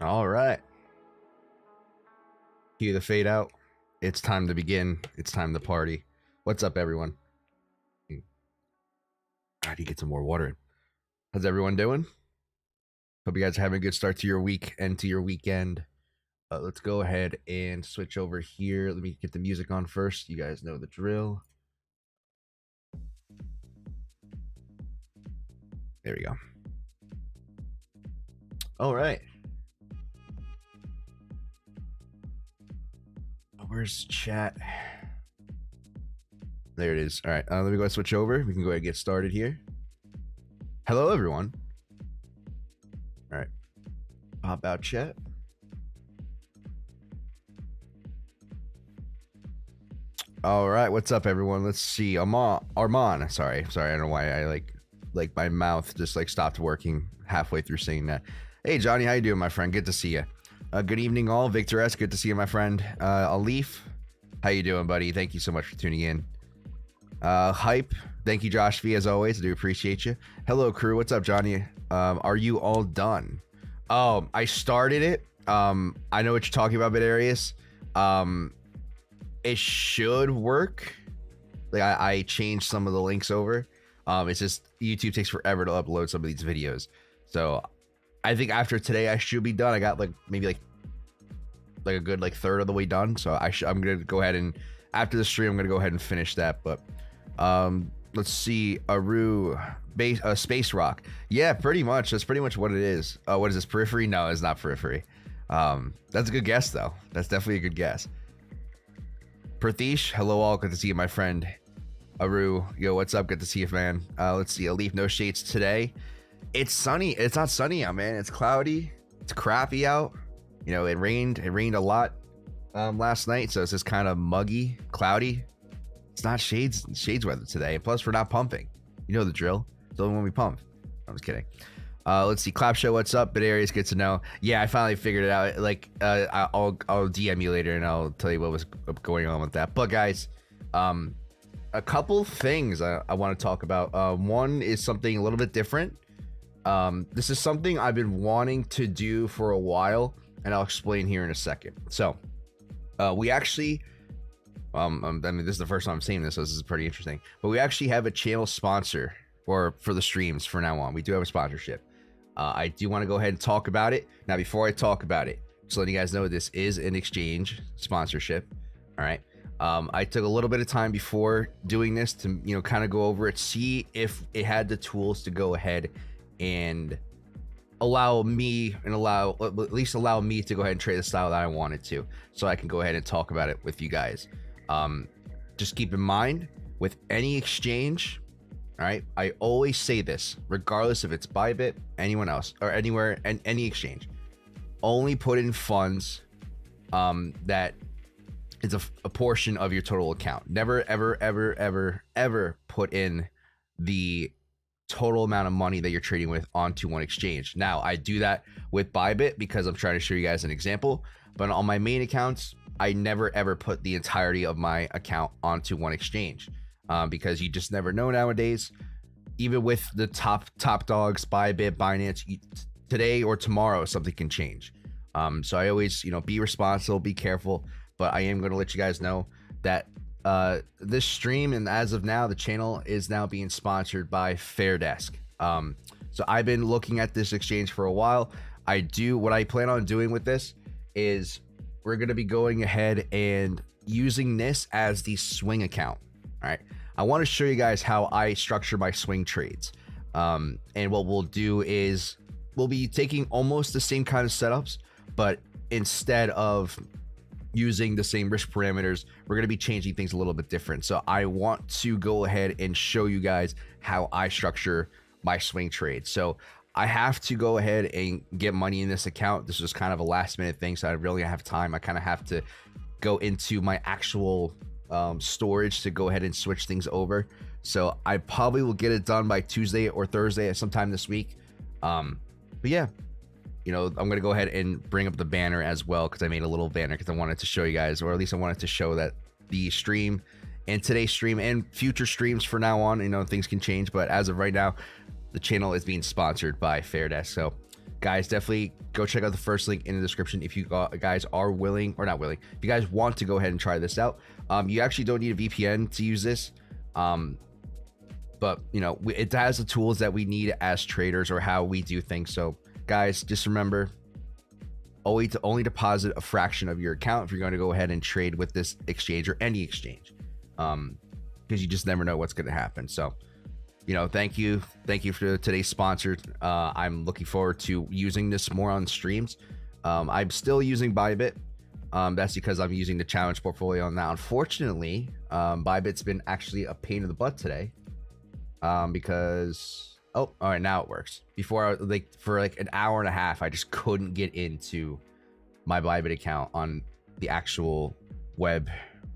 All right. Cue the fade out. It's time to begin. It's time to party. What's up, everyone? I need to get some more water in. How's everyone doing? Hope you guys are having a good start to your week and to your weekend. Let's go ahead and switch over here. Let me get the music on first. You guys know the drill. There we go. All right. Where's chat? There it is. All right. Let me go ahead and switch over. We can go ahead and get started here. Hello, everyone. All right. Pop out chat. All right. What's up, everyone? Let's see. Armand. Sorry. I don't know why I like my mouth just like stopped working halfway through saying that. Hey, Johnny. How you doing, my friend? Good to see you. Good evening, all. Victor S. Good to see you, my friend. Alif. How you doing, buddy? Thank you so much for tuning in. Hype. Thank you, Josh V, as always. I do appreciate you. Hello, crew. What's up, Johnny? Are you all done? I started it. I know what you're talking about, Bidarius. It should work. Like I changed some of the links over. It's just YouTube takes forever to upload some of these videos. So I think after today I should be done. I got maybe a good third of the way done. So I'm gonna go ahead and after the stream I'm gonna go ahead and finish that. But let's see. Aru Space Rock. Yeah, pretty much. That's pretty much what it is. What is this, Periphery? No, it's not Periphery. That's a good guess though. That's definitely a good guess. Prathish, hello all. Good to see you, my friend. Aru, yo, what's up? Good to see you, man. Let's see. Alif, no shades today. It's sunny. It's not sunny out, man. It's cloudy. It's crappy out. You know, it rained a lot last night, so it's just kind of muggy, cloudy. It's not shades weather today. Plus, we're not pumping. You know the drill. It's only when we pump. I'm just kidding. Let's see. Clap Show, what's up? Bidarius, good to know. Yeah, I finally figured it out. I'll DM you later and I'll tell you what was going on with that. But guys, a couple things I want to talk about. One is something a little bit different. This is something I've been wanting to do for a while, and I'll explain here in a second. So, we actually, I mean, this is the first time I'm saying this, so this is pretty interesting. But we actually have a channel sponsor for the streams from now on. We do have a sponsorship. I do want to go ahead and talk about it. Now, before I talk about it, just letting you guys know this is an exchange sponsorship. All right. I took a little bit of time before doing this to, kind of go over it, see if it had the tools to go ahead and allow me to go ahead and trade the style that I wanted to, so I can go ahead and talk about it with you guys. Just keep in mind with any exchange, all right, I always say this, regardless if it's Bybit, anyone else, or anywhere, and any exchange, only put in funds that is a portion of your total account. Never, ever put in the total amount of money that you're trading with onto one exchange. Now, I do that with Bybit because I'm trying to show you guys an example, but on my main accounts, I never ever put the entirety of my account onto one exchange, because you just never know nowadays. Even with the top dogs, Bybit, Binance, today or tomorrow something can change. So I always, be responsible, be careful. But I am going to let you guys know that this stream, and as of now, the channel is now being sponsored by Fairdesk. So I've been looking at this exchange for a while. What I plan on doing with this is we're going to be going ahead and using this as the swing account. All right. I want to show you guys how I structure my swing trades. And what we'll do is we'll be taking almost the same kind of setups, but instead of using the same risk parameters, we're going to be changing things a little bit different. So I want to go ahead and show you guys how I structure my swing trades. So I have to go ahead and get money in this account. This was kind of a last minute thing, so I really have time. I kind of have to go into my actual storage to go ahead and switch things over. So I probably will get it done by Tuesday or Thursday sometime this week. But yeah, I'm going to go ahead and bring up the banner as well, because I made a little banner because I wanted to show you guys, or at least I wanted to show that the stream and today's stream and future streams for now on, things can change. But as of right now, the channel is being sponsored by Fairdesk. So guys, definitely go check out the first link in the description if you guys are willing, or not willing, if you guys want to go ahead and try this out. You actually don't need a VPN to use this, but you know, it has the tools that we need as traders, or how we do things. So guys, just remember, only deposit a fraction of your account if you're going to go ahead and trade with this exchange or any exchange, because you just never know what's going to happen. So, you know, thank you for today's sponsor. I'm looking forward to using this more on streams. I'm still using Bybit. That's because I'm using the challenge portfolio now. Unfortunately, Bybit's been actually a pain in the butt today, because all right, now it works. Before, for like an hour and a half, I just couldn't get into my Bybit account on the actual web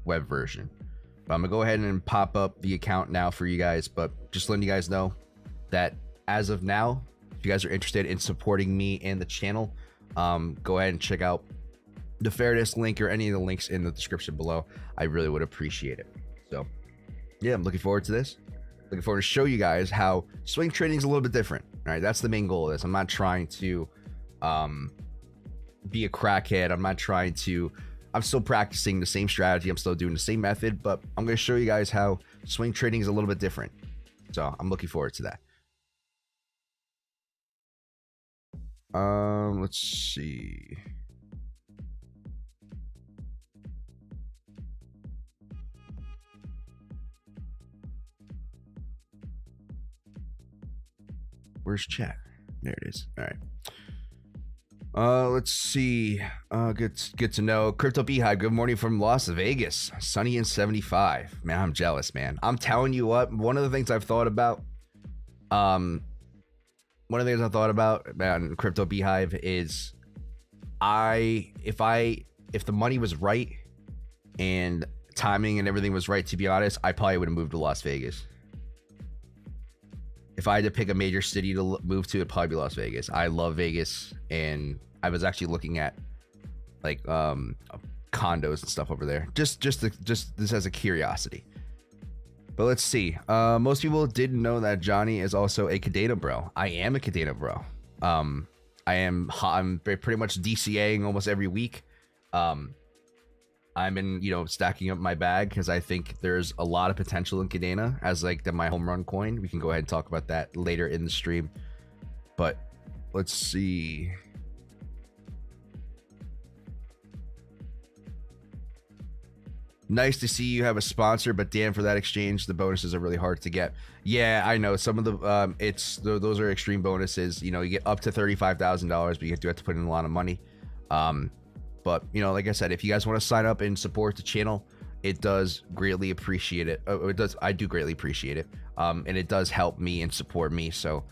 version. But I'm gonna go ahead and pop up the account now for you guys, but just letting you guys know that as of now, if you guys are interested in supporting me and the channel, go ahead and check out the Fairness link or any of the links in the description below. I really would appreciate it. So yeah, I'm looking forward to this. Looking forward to show you guys how swing trading is a little bit different. All right, that's the main goal of this. I'm not trying to be a crackhead. I'm still practicing the same strategy. I'm still doing the same method, but I'm going to show you guys how swing trading is a little bit different. So I'm looking forward to that. Let's see. Where's chat? There it is. All right. Let's see. Good to know. Crypto Beehive, good morning from Las Vegas. Sunny and 75. Man, I'm jealous, man. I'm telling you what, one of the things I've thought about, man, Crypto Beehive, is if the money was right and timing and everything was right, to be honest, I probably would have moved to Las Vegas. If I had to pick a major city to move to, it'd probably be Las Vegas. I love Vegas, and I was actually looking at like condos and stuff over there. Just this as a curiosity. But let's see. Most people didn't know that Johnny is also a Cadena bro. I am a Cadena bro. I'm pretty much DCAing almost every week. I'm in, stacking up my bag because I think there's a lot of potential in Cadena as like my home run coin. We can go ahead and talk about that later in the stream. But let's see. Nice to see you have a sponsor, but damn, for that exchange, the bonuses are really hard to get. Yeah, I know some of the those are extreme bonuses. You get up to $35,000, but you do have to put in a lot of money. But like I said, if you guys want to sign up and support the channel, it does greatly appreciate it. I do greatly appreciate it. And it does help me and support me. So,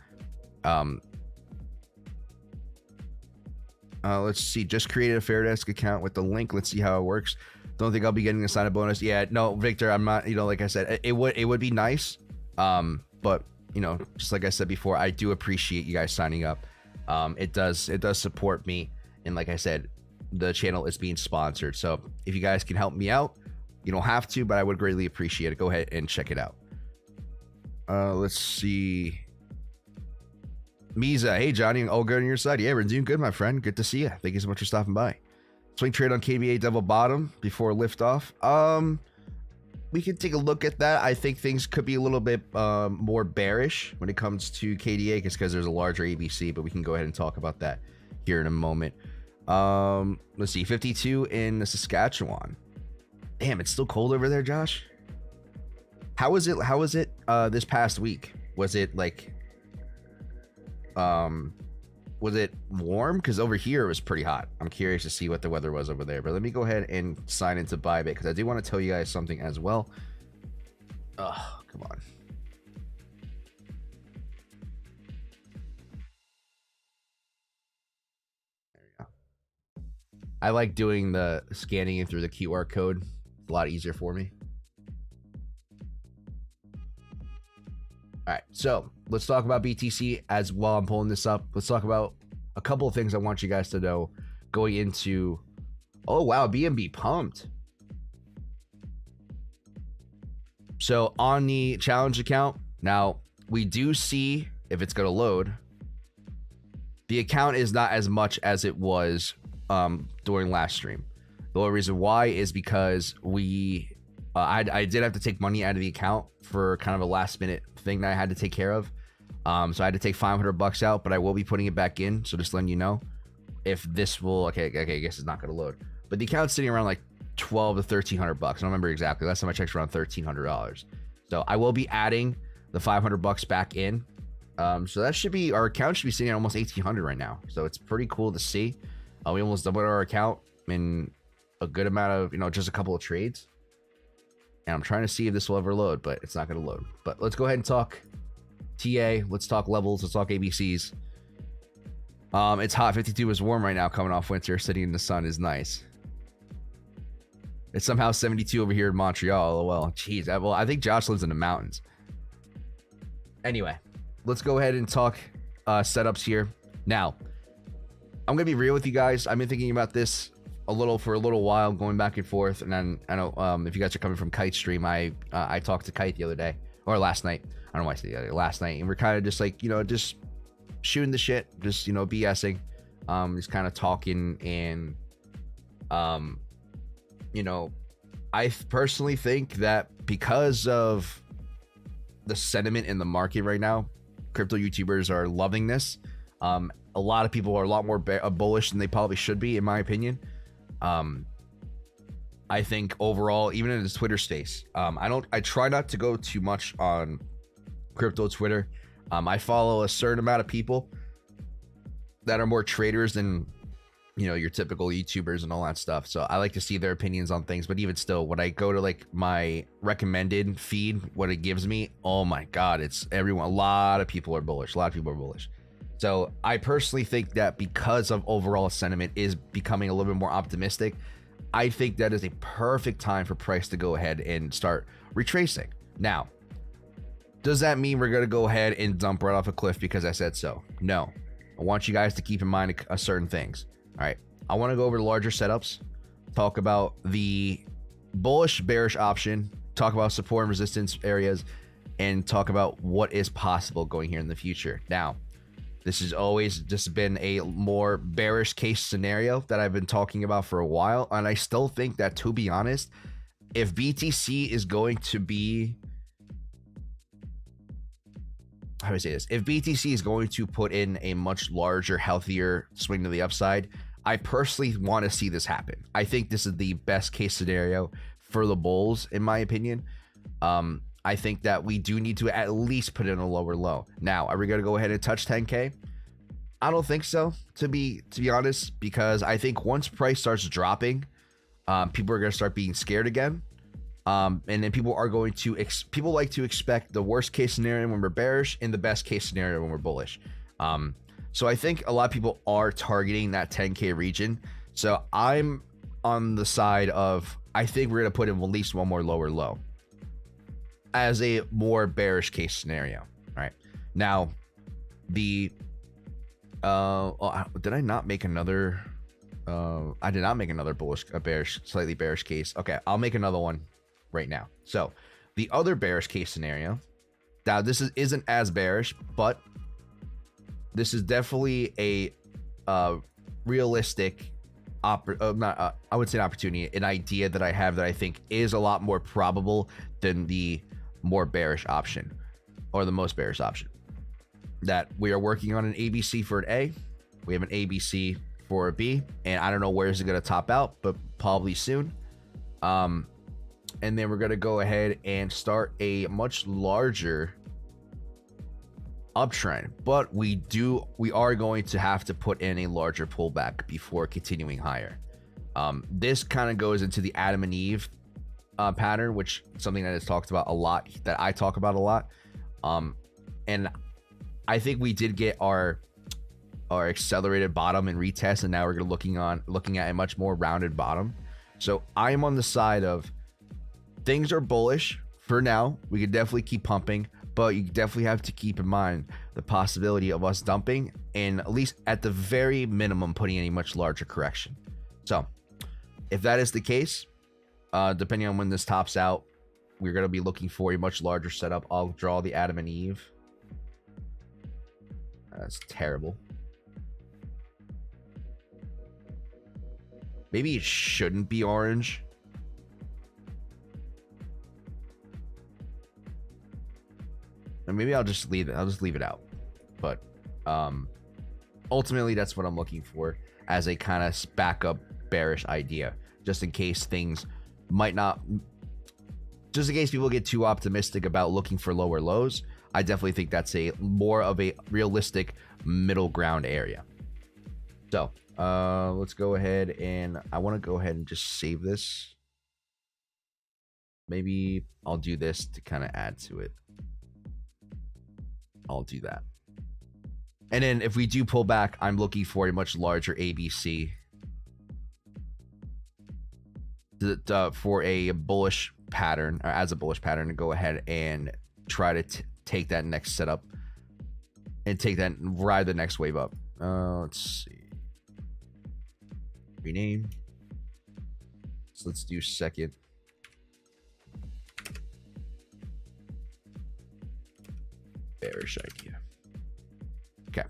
let's see. Just created a Fairdesk account with the link. Let's see how it works. Don't think I'll be getting a sign up bonus. Yeah, no, Victor, I'm not. Like I said, it would be nice. But just like I said before, I do appreciate you guys signing up. It does support me, and like I said, the channel is being sponsored. So if you guys can help me out, you don't have to, but I would greatly appreciate it. Go ahead and check it out. Let's see. Misa, hey Johnny, all good on your side? Yeah, we're doing good, my friend. Good to see you. Thank you so much for stopping by. Swing trade on KBA double bottom before liftoff. We can take a look at that. I think things could be a little bit more bearish when it comes to KDA, because there's a larger ABC, but we can go ahead and talk about that here in a moment. Let's see, 52 in Saskatchewan. Damn, it's still cold over there, Josh. How was it this past week? Was it like was it warm? Because over here it was pretty hot. I'm curious to see what the weather was over there, but let me go ahead and sign into Bybit because I do want to tell you guys something as well. Oh, come on. I like doing the scanning in through the QR code. It's a lot easier for me. All right, so let's talk about BTC as while I'm pulling this up. Let's talk about a couple of things I want you guys to know going into. Oh, wow, BNB pumped. So on the challenge account, now we do see if it's going to load. the account is not as much as it was during last stream. The only reason why is because I did have to take money out of the account for kind of a last minute thing that I had to take care of. So I had to take $500 out, but I will be putting it back in. So just letting you know if this will, okay, I guess it's not going to load, but the account's sitting around like $1,200 to $1,300. I don't remember exactly. Last time I checked, around $1,300. So I will be adding the $500 back in. So that should be, our account should be sitting at almost 1,800 right now. So it's pretty cool to see. We almost doubled our account in a good amount of, just a couple of trades. And I'm trying to see if this will ever load, but it's not going to load. But let's go ahead and talk TA. Let's talk levels. Let's talk ABCs. It's hot. 52 is warm right now, coming off winter. Sitting in the sun is nice. It's somehow 72 over here in Montreal. Well, geez. Well, I think Josh lives in the mountains. Anyway, let's go ahead and talk setups here. Now, I'm going to be real with you guys. I've been thinking about this for a little while, going back and forth. And then I know if you guys are coming from Kite stream, I talked to Kite the other day, or last night. I don't know why I said the other day, last night. And we're kind of just like, just shooting the shit, just, BSing, just kind of talking. And, I personally think that because of the sentiment in the market right now, crypto YouTubers are loving this. A lot of people are a lot more bullish than they probably should be, in my opinion. I think overall, even in this Twitter space, I try not to go too much on crypto Twitter. I follow a certain amount of people that are more traders than, your typical YouTubers and all that stuff. So I like to see their opinions on things. But even still, when I go to like my recommended feed, what it gives me, oh my God, it's everyone. A lot of people are bullish. So I personally think that because of overall sentiment is becoming a little bit more optimistic, I think that is a perfect time for price to go ahead and start retracing. Now, does that mean we're going to go ahead and dump right off a cliff because I said so? No. I want you guys to keep in mind certain things. All right. I want to go over the larger setups, talk about the bullish bearish option, talk about support and resistance areas, and talk about what is possible going here in the future. Now, this has always just been a more bearish case scenario that I've been talking about for a while. And I still think that, to be honest, if BTC is going to be, how do I say this? If BTC is going to put in a much larger, healthier swing to the upside, I personally want to see this happen. I think this is the best case scenario for the bulls, in my opinion. I think that we do need to at least put in a lower low. Now, are we going to go ahead and touch 10K? I don't think so, to be honest, because I think once price starts dropping, people are going to start being scared again. And then people are going to, people like to expect the worst case scenario when we're bearish and the best case scenario when we're bullish. So I think a lot of people are targeting that 10K region. So I'm on the side of, I think we're going to put in at least one more lower low as a more bearish case scenario. All right. Now, did I not make another? I did not make another slightly bearish case. Okay, I'll make another one right now. So the other bearish case scenario. Now this isn't as bearish, but this is definitely a realistic I would say an opportunity, an idea that I have that I think is a lot more probable than the more bearish option, or the most bearish option. That we are working on an ABC for an A, we have an ABC for a B, and I don't know where is it going to top out, but probably soon. And then we're going to go ahead and start a much larger uptrend, but we are going to have to put in a larger pullback before continuing higher. This kind of goes into the Adam and Eve pattern, which is something that is talked about a lot, that I talk about a lot. And I think we did get our accelerated bottom and retest, and now we're looking at a much more rounded bottom. So I am on the side of things are bullish for now. We could definitely keep pumping, but you definitely have to keep in mind the possibility of us dumping, and at least at the very minimum putting in a much larger correction. So if that is the case, depending on when this tops out, we're going to be looking for a much larger setup. I'll draw the Adam and Eve. That's terrible. Maybe it shouldn't be orange. And maybe I'll just leave it. I'll just leave it out. But ultimately, that's what I'm looking for as a kind of backup bearish idea, just in case things might not, just in case people get too optimistic about looking for lower lows. I definitely think that's a more of a realistic middle ground area. So let's go ahead, and I want to go ahead and just save this. Maybe I'll do this to kind of add to it. I'll do that. And then if we do pull back, I'm looking for a much larger ABC for a bullish pattern, or as a bullish pattern, to go ahead and try to take that next setup and take that, ride the next wave up. Let's see. Rename. So let's do second. Bearish idea. Okay.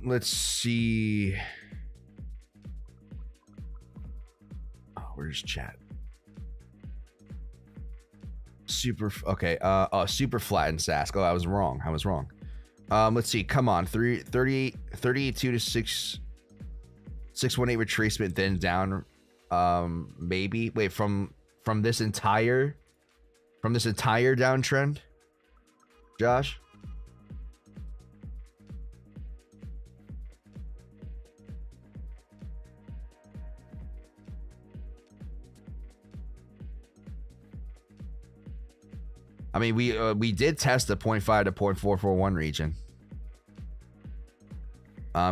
Let's see. Oh, where's chat? Super. Okay. Super flat and Sask. Oh, I was wrong. Let's see. Come on. 32 to 618 retracement, then down. Maybe. Wait, from this entire downtrend, Josh? I mean, we did test the 0.5 to 0.441 region.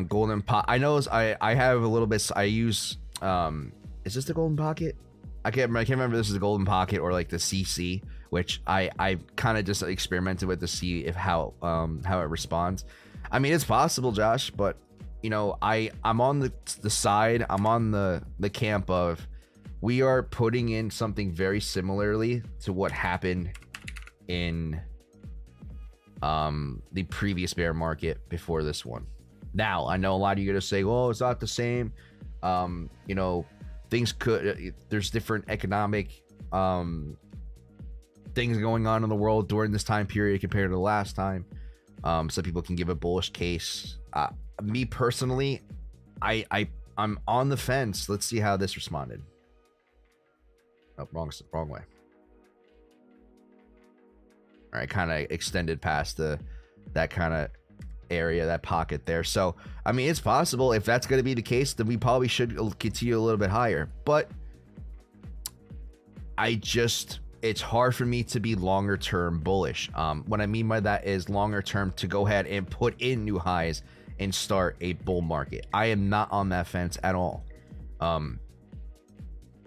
Golden pot. I know I have a little bit. I use is this the golden pocket? I can't remember if this is the golden pocket or like the CC, which I kind of just experimented with to see if how it responds. I mean, it's possible, Josh, but you know, I'm on the side. I'm on the camp of we are putting in something very similarly to what happened in the previous bear market before this one. Now, I know a lot of you are gonna say, well, it's not the same. You know, things could, there's different economic things going on in the world during this time period compared to the last time. Some people can give a bullish case. Me personally, I'm on the fence. Let's see how this responded. Oh, wrong way. All right, kind of extended past that kind of area, that pocket there. So I mean, it's possible. If that's going to be the case, then we probably should continue a little bit higher. But it's hard for me to be longer term bullish. What I mean by that is longer term to go ahead and put in new highs and start a bull market. I am not on that fence at all.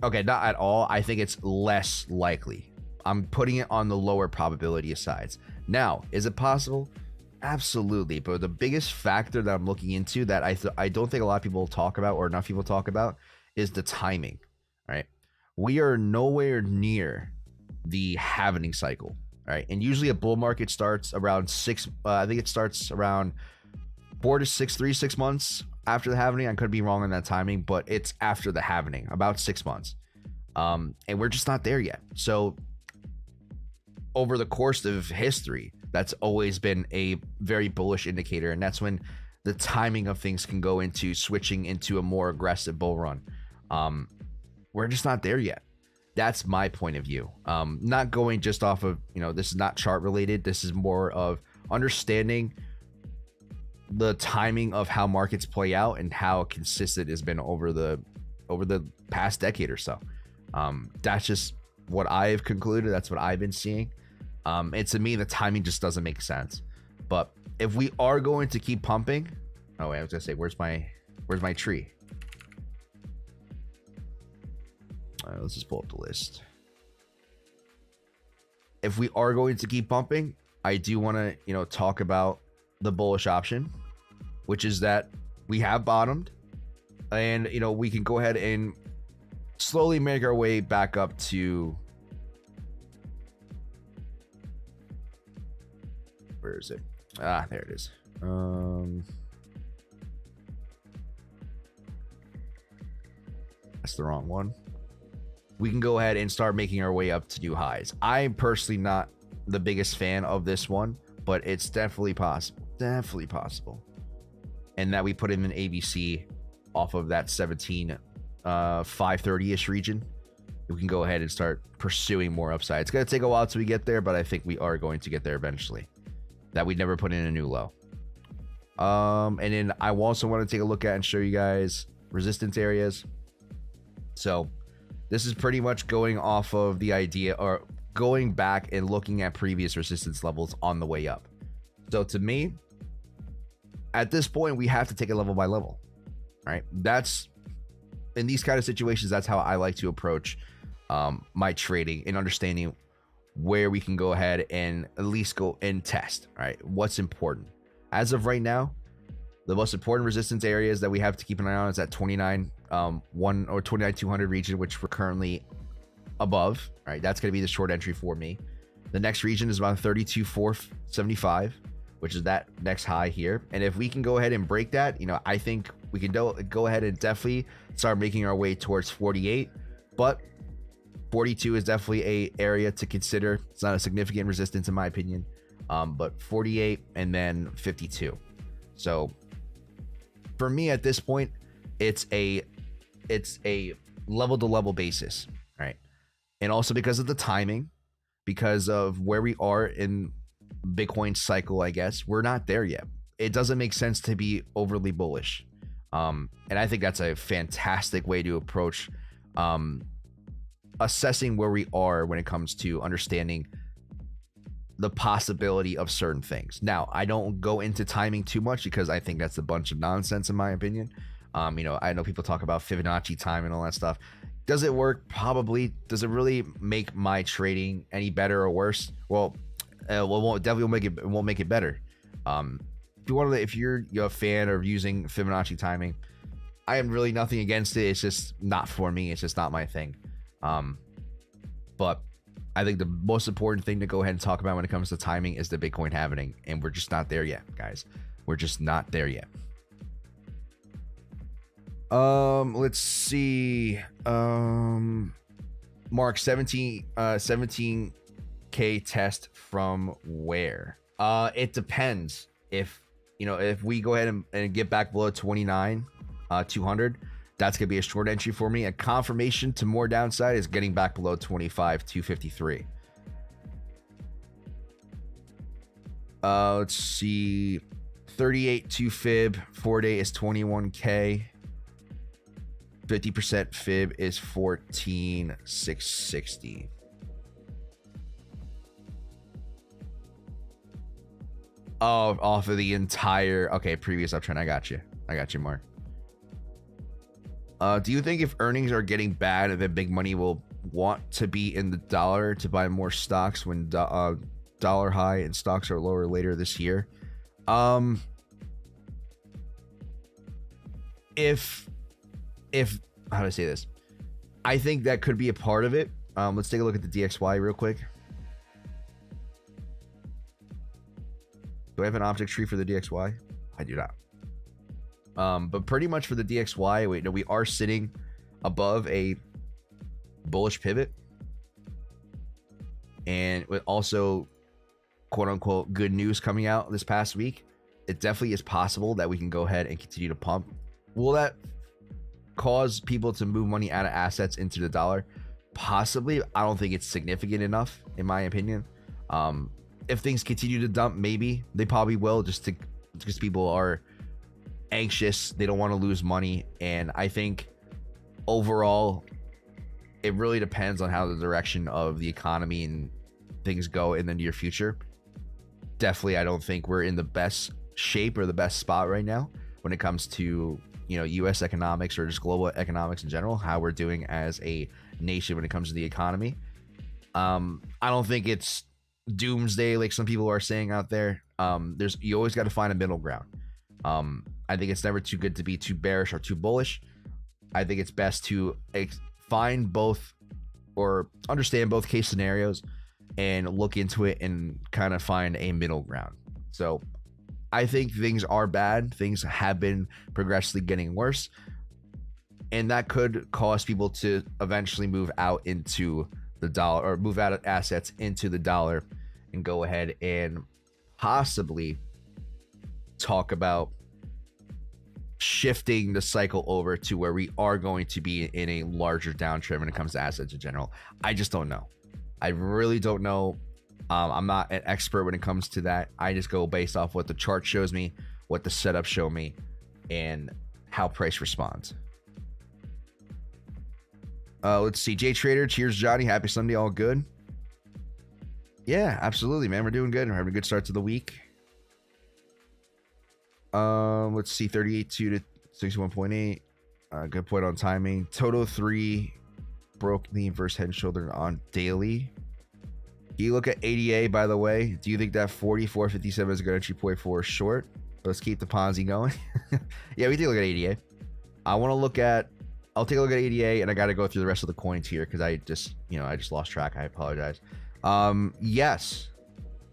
Okay, not at all. I think it's less likely. I'm putting it on the lower probability of sides. Now, is it possible? Absolutely. But the biggest factor that I'm looking into that I don't think a lot of people talk about, or enough people talk about, is the timing. Right? We are nowhere near the halving cycle. Right? And usually a bull market starts around I think it starts around 3 to 6 months after the halving. I could be wrong on that timing, but it's after the halving, about 6 months. And we're just not there yet. So over the course of history, that's always been a very bullish indicator, and that's when the timing of things can go into switching into a more aggressive bull run. We're just not there yet. That's my point of view. Not going just off of, you know, this is not chart related. This is more of understanding the timing of how markets play out and how consistent it's been over the past decade or so. That's just what I've concluded. That's what I've been seeing. And to me, the timing just doesn't make sense. But if we are going to keep pumping, oh wait, I was gonna say, where's my tree? All right, let's just pull up the list. If we are going to keep pumping, I do want to, you know, talk about the bullish option, which is that we have bottomed, and you know, we can go ahead and slowly make our way back up to, where is it? Ah, there it is. That's the wrong one. We can go ahead and start making our way up to new highs. I'm personally not the biggest fan of this one, but it's definitely possible. Definitely possible. And that we put in an ABC off of that 530-ish region. We can go ahead and start pursuing more upside. It's going to take a while till we get there, but I think we are going to get there eventually. That we never put in a new low. And then I also want to take a look at and show you guys resistance areas. So this is pretty much going off of the idea, or going back and looking at previous resistance levels on the way up. So to me, at this point, we have to take it level by level, right? That's, in these kind of situations, that's how I like to approach my trading, and understanding where we can go ahead and at least go and test, right? What's important. As of right now, the most important resistance areas that we have to keep an eye on is at 29 1 or 29,200 region, which we're currently above, right? That's going to be the short entry for me. The next region is about 32,475, which is that next high here. And if we can go ahead and break that, you know, I think we can go ahead and definitely start making our way towards 48, but 42 is definitely a area to consider. It's not a significant resistance in my opinion, but 48 and then 52. So for me at this point, it's a level to level basis, right? And also because of the timing, because of where we are in Bitcoin cycle, I guess we're not there yet. It doesn't make sense to be overly bullish. And I think that's a fantastic way to approach assessing where we are when it comes to understanding the possibility of certain things. Now, I don't go into timing too much because I think that's a bunch of nonsense in my opinion. You know, I know people talk about Fibonacci time and all that stuff. Does it work? Probably. Does it really make my trading any better or worse? Well, it won't make it better. If you're a fan of using Fibonacci timing, I am really nothing against it. It's just not for me. It's just not my thing. But I think the most important thing to go ahead and talk about when it comes to timing is the Bitcoin halving, and we're just not there yet, guys. We're just not there yet. Let's see. Mark, 17k test from where? It depends. If we go ahead and get back below 29 200, that's gonna be a short entry for me. A confirmation to more downside is getting back below 25 253. Let's see. 38 2 fib 4-day is 21k. 50% fib is 14,660. Oh, off of the entire, okay, previous uptrend. I got you, Mark. Do you think if earnings are getting bad, then big money will want to be in the dollar to buy more stocks when dollar high and stocks are lower later this year? If how do I say this? I think that could be a part of it. Let's take a look at the DXY real quick. Do I have an object tree for the DXY? I do not. But pretty much for the DXY, we are sitting above a bullish pivot, and with also quote unquote good news coming out this past week, it definitely is possible that we can go ahead and continue to pump. Will that cause people to move money out of assets into the dollar? Possibly. I don't think it's significant enough in my opinion. If things continue to dump, maybe they probably will, just because people are anxious, they don't want to lose money. And I think overall it really depends on how the direction of the economy and things go in the near future. Definitely, I don't think we're in the best shape or the best spot right now when it comes to US economics or just global economics in general, how we're doing as a nation when it comes to the economy. I don't think it's doomsday like some people are saying out there. You always got to find a middle ground. I think it's never too good to be too bearish or too bullish. I think it's best to find both or understand both case scenarios and look into it and kind of find a middle ground. So I think things are bad. Things have been progressively getting worse. and that could cause people to eventually move out into the dollar, or move out of assets into the dollar, and go ahead and possibly talk about shifting the cycle over to where we are going to be in a larger downtrend when it comes to assets in general. I just don't know. I really don't know. I'm not an expert when it comes to that. I just go based off what the chart shows me, what the setup show me, and how price responds. Let's see. J Trader, cheers, Johnny. Happy Sunday. All good? Yeah, absolutely, man. We're doing good. We're having a good start to the week. Let's see. 38.2 to 61.8. Good point on timing. Toto 3 broke knee versus head and shoulder on daily. Do you look at ADA, by the way? Do you think that 44.57 is a good entry point for a short? Let's keep the Ponzi going. Yeah, we take a look at ADA. I'll take a look at ADA, and I got to go through the rest of the coins here because I just lost track. I apologize. Yes.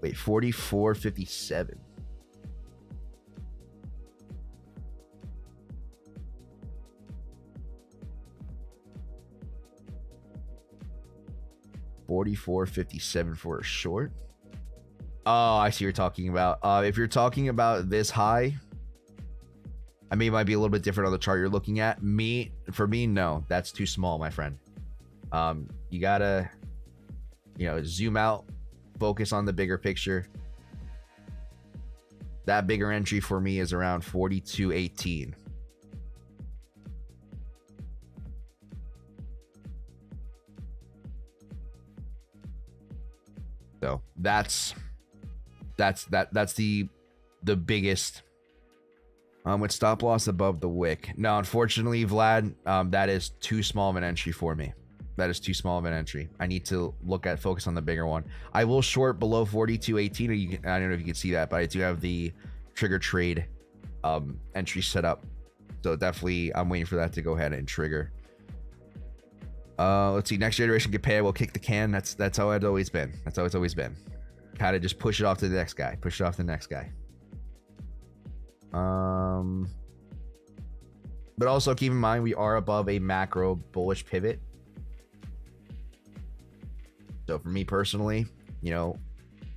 Wait, 44.57. $44.57 for a short. Oh, I see what you're talking about. If you're talking about this high, I mean, it might be a little bit different on the chart you're looking at. For me, no, that's too small, my friend. You gotta, zoom out, focus on the bigger picture. That bigger entry for me is around 42.18. So that's the biggest. With stop loss above the wick. No, unfortunately, Vlad, that is too small of an entry for me. That is too small of an entry. I need to focus on the bigger one. I will short below 42.18. I don't know if you can see that, but I do have the trigger trade entry set up. So definitely, I'm waiting for that to go ahead and trigger. Let's see. Next generation get paid. We'll kick the can. That's how it's always been. That's how it's always been. Kind of just push it off to the next guy. Push it off to the next guy. But also keep in mind we are above a macro bullish pivot. So for me personally,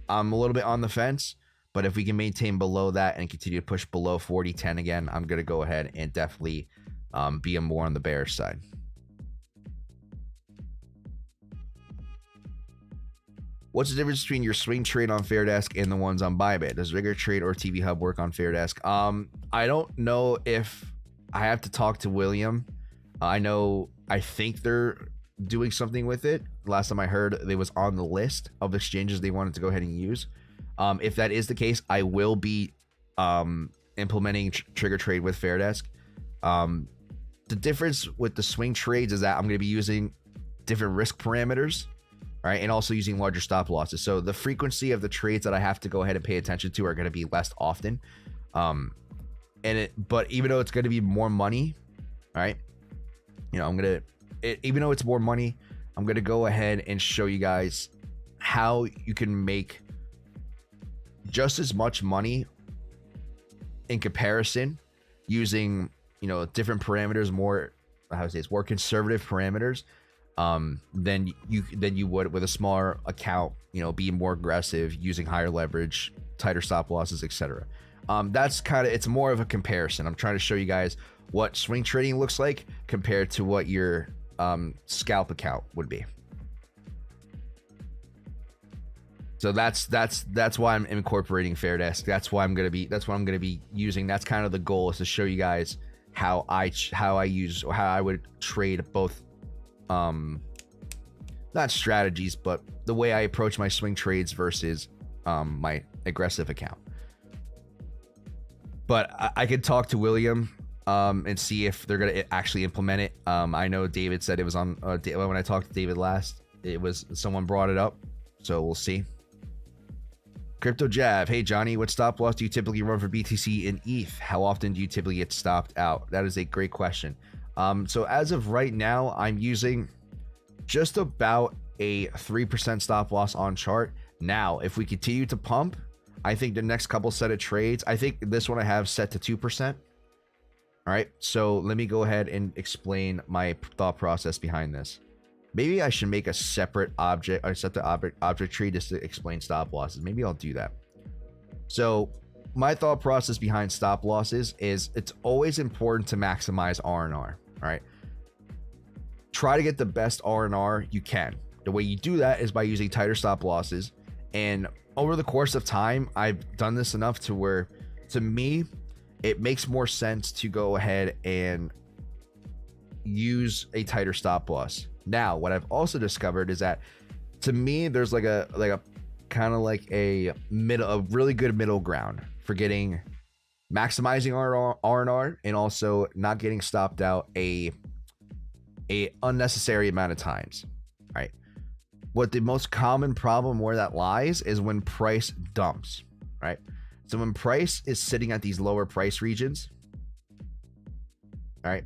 I'm a little bit on the fence, but if we can maintain below that and continue to push below 40.10 again, I'm going to go ahead and definitely be more on the bearish side. What's the difference between your swing trade on Fairdesk and the ones on Bybit? Does Rigger Trade or TV Hub work on Fairdesk? I don't know if I have to talk to William. I think they're doing something with it. Last time I heard, it was on the list of exchanges they wanted to go ahead and use. If that is the case, I will be implementing Trigger Trade with Fairdesk. The difference with the swing trades is that I'm going to be using different risk parameters. All right, and also using larger stop losses. So the frequency of the trades that I have to go ahead and pay attention to are going to be less often. But even though it's going to be more money, all right, even though it's more money, I'm going to go ahead and show you guys how you can make just as much money in comparison using, different parameters, more conservative parameters. Than you would with a smaller account, be more aggressive, using higher leverage, tighter stop losses, etc. It's more of a comparison. I'm trying to show you guys what swing trading looks like compared to what your scalp account would be. So that's why I'm incorporating Fairdesk. That's what I'm gonna be using. That's kind of the goal, is to show you guys how I would trade both. Not strategies, but the way I approach my swing trades versus my aggressive account. But I could talk to William and see if they're gonna actually implement it. I know David said it was on when I talked to David last, someone brought it up, so we'll see. Crypto Jab, hey Johnny, what stop loss do you typically run for BTC and ETH? How often do you typically get stopped out? That is a great question. So as of right now, I'm using just about a 3% stop loss on chart. Now, if we continue to pump, I think the next couple set of trades, I think this one I have set to 2%. All All right, so let me go ahead and explain my thought process behind this. Maybe I should make a separate object or set the object tree just to explain stop losses. Maybe I'll do that. So my thought process behind stop losses is it's always important to maximize R&R. All right, try to get the best R&R you can. The way you do that is by using tighter stop losses. And over the course of time, I've done this enough to where, to me, it makes more sense to go ahead and use a tighter stop loss. Now, what I've also discovered is that, to me, there's like a kind of like a really good middle ground for getting maximizing R&R and also not getting stopped out a unnecessary amount of times. Right? What the most common problem where that lies is when price dumps. Right? So when price is sitting at these lower price regions, all right,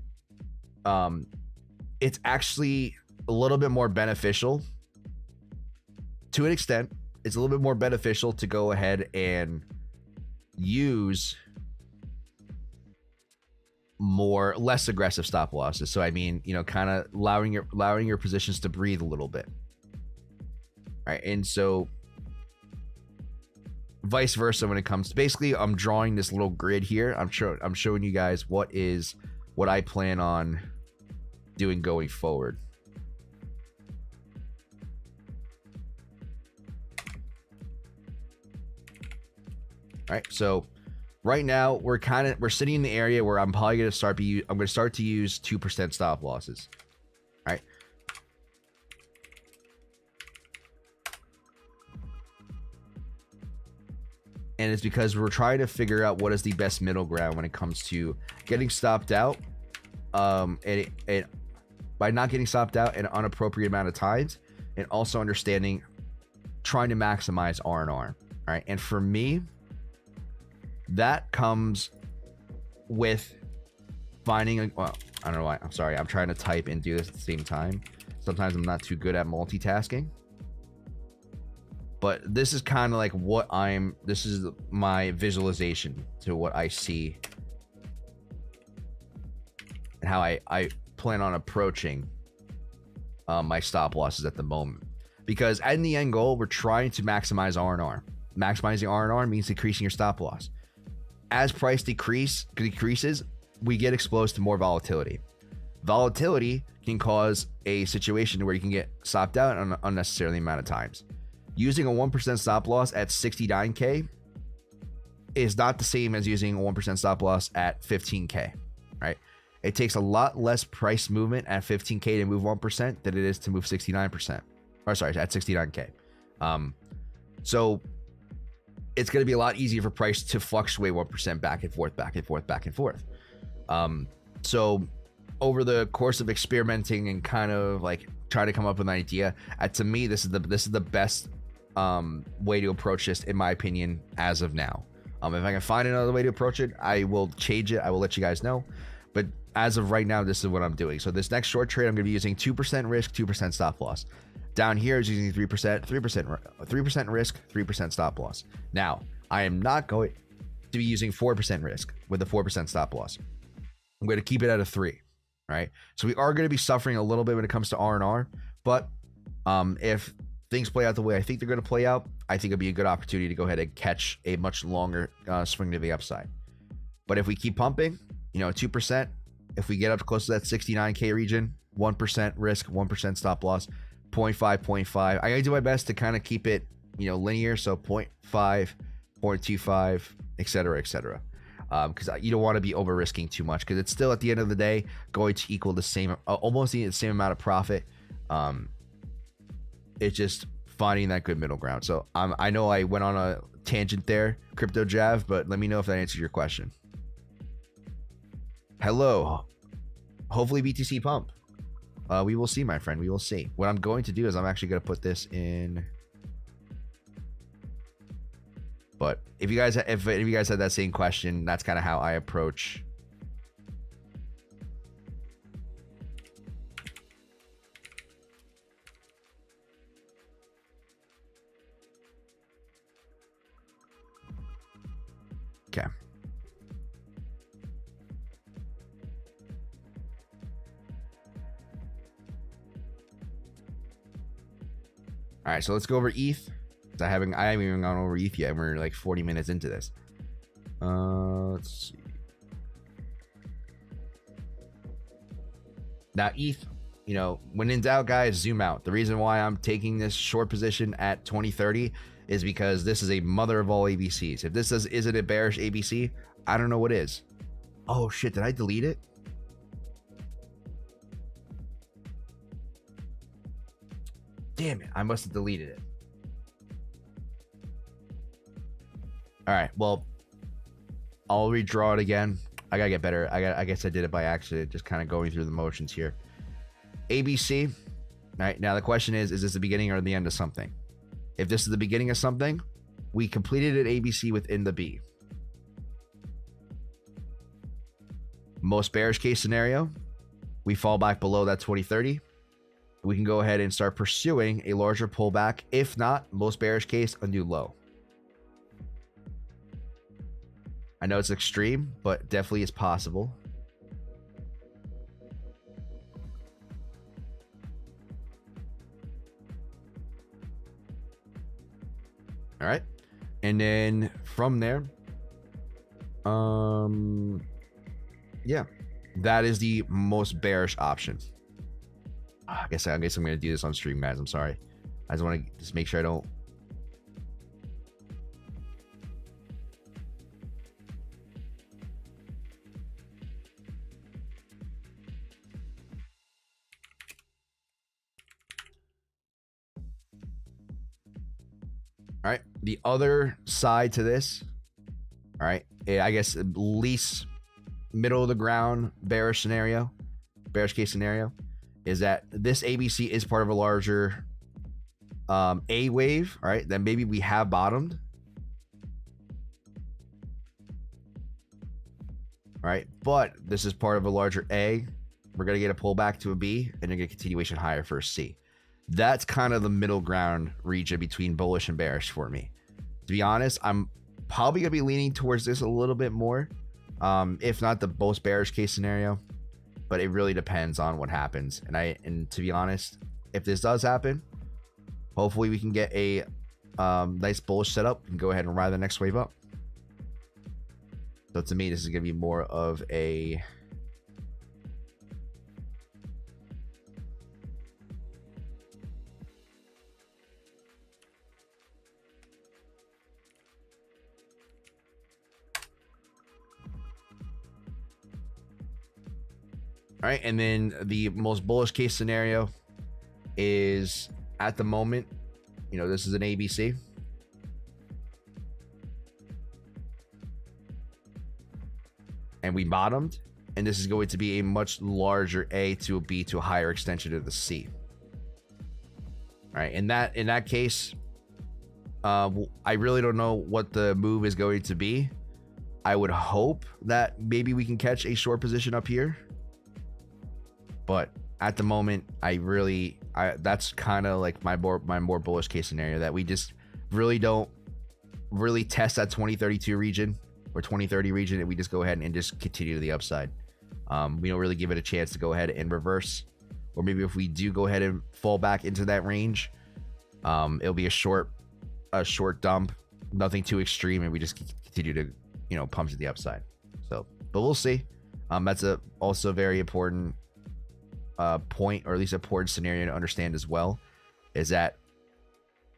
it's actually a little bit more beneficial to an extent. It's a little bit more beneficial to go ahead and use less aggressive stop losses. So I mean, you know, kind of allowing your positions to breathe a little bit. All right, and so vice versa when it comes to, basically I'm drawing this little grid here. I'm showing you guys what I plan on doing going forward. All right, so right now we're sitting in the area where I'm probably going to start to use 2% stop losses. All right. And it's because we're trying to figure out what is the best middle ground when it comes to getting stopped out. And by not getting stopped out an unappropriate amount of times, and also understanding, trying to maximize R&R. All right. And for me, that comes with finding well, I don't know why. I'm sorry. I'm trying to type and do this at the same time. Sometimes I'm not too good at multitasking. But this is kind of like this is my visualization to what I see and how I plan on approaching my stop losses at the moment. Because in the end goal, we're trying to maximize R&R. Maximizing R&R means decreasing your stop loss. As price decreases, we get exposed to more volatility. Volatility can cause a situation where you can get stopped out an unnecessarily amount of times. Using a 1% stop loss at 69K is not the same as using a 1% stop loss at 15K, right? It takes a lot less price movement at 15K to move 1% than it is to move 69%. Or sorry, at 69K. So it's going to be a lot easier for price to fluctuate 1% back and forth, back and forth, back and forth. So over the course of experimenting and kind of like trying to come up with an idea, to me, this is the best way to approach this, in my opinion, as of now. If I can find another way to approach it, I will change it. I will let you guys know. But as of right now, this is what I'm doing. So this next short trade, I'm going to be using 2% risk, 2% stop loss. Down here is using 3% risk, 3% stop loss. Now, I am not going to be using 4% risk with a 4% stop loss. I'm going to keep it at a 3. Right? So we are going to be suffering a little bit when it comes to R&R, but if things play out the way I think they're going to play out, I think it'll be a good opportunity to go ahead and catch a much longer swing to the upside. But if we keep pumping, 2%, if we get up close to that 69K region, 1% risk, 1% stop loss, 0.5, 0.5. I gotta do my best to kind of keep it, linear. So 0.5, 0.25, etc., etc. Because you don't want to be over risking too much, because it's still at the end of the day going to equal the same, almost the same amount of profit. It's just finding that good middle ground. So I know I went on a tangent there, Crypto Jav, but let me know if that answers your question. Hello. Hopefully BTC pump. We will see, my friend. We will see. What I'm going to do is I'm actually going to put this in. But if you guys had that same question, that's kind of how I approach. Okay. All right, so let's go over ETH. I haven't even gone over ETH yet. We're like 40 minutes into this. Let's see. Now ETH, you know, when in doubt, guys, zoom out. The reason why I'm taking this short position at 2030 is because this is a mother of all ABCs. If this isn't a bearish ABC, I don't know what is. Oh shit, did I delete it? Damn it, I must have deleted it. All right, well, I'll redraw it again. I gotta get better. I guess I did it by accident, just kind of going through the motions here. ABC. All right, now the question is this the beginning or the end of something? If this is the beginning of something, we completed an ABC within the B. Most bearish case scenario, we fall back below that 2030. We can go ahead and start pursuing a larger pullback. If not, most bearish case, a new low. I know it's extreme, but definitely is possible. All right. And then from there, yeah, that is the most bearish option. I guess I'm going to do this on stream, guys. I'm sorry. I just want to just make sure I don't. All right, the other side to this, all right, I guess least middle of the ground bearish case scenario, is that this ABC is part of a larger A wave, all right, then maybe we have bottomed. All right, but this is part of a larger A. We're going to get a pullback to a B, and then get a continuation higher for a C. That's kind of the middle ground region between bullish and bearish for me. To be honest, I'm probably going to be leaning towards this a little bit more, if not the most bearish case scenario, but it really depends on what happens. And to be honest, if this does happen, hopefully we can get a nice bullish setup and go ahead and ride the next wave up. So to me, this is going to be more of a all right, and then the most bullish case scenario is at the moment, you know, this is an ABC. And we bottomed, and this is going to be a much larger A to a B to a higher extension of the C. All right, in that case, I really don't know what the move is going to be. I would hope that maybe we can catch a short position up here. But at the moment, that's kind of like my more bullish case scenario, that we just really don't test that 2032 region or 2030 region, and we just go ahead and just continue to the upside. We don't really give it a chance to go ahead and reverse, or maybe if we do go ahead and fall back into that range, it'll be a short dump, nothing too extreme, and we just continue to, you know, pump to the upside. So, but we'll see. That's also a very important point, or at least a important scenario to understand as well, is that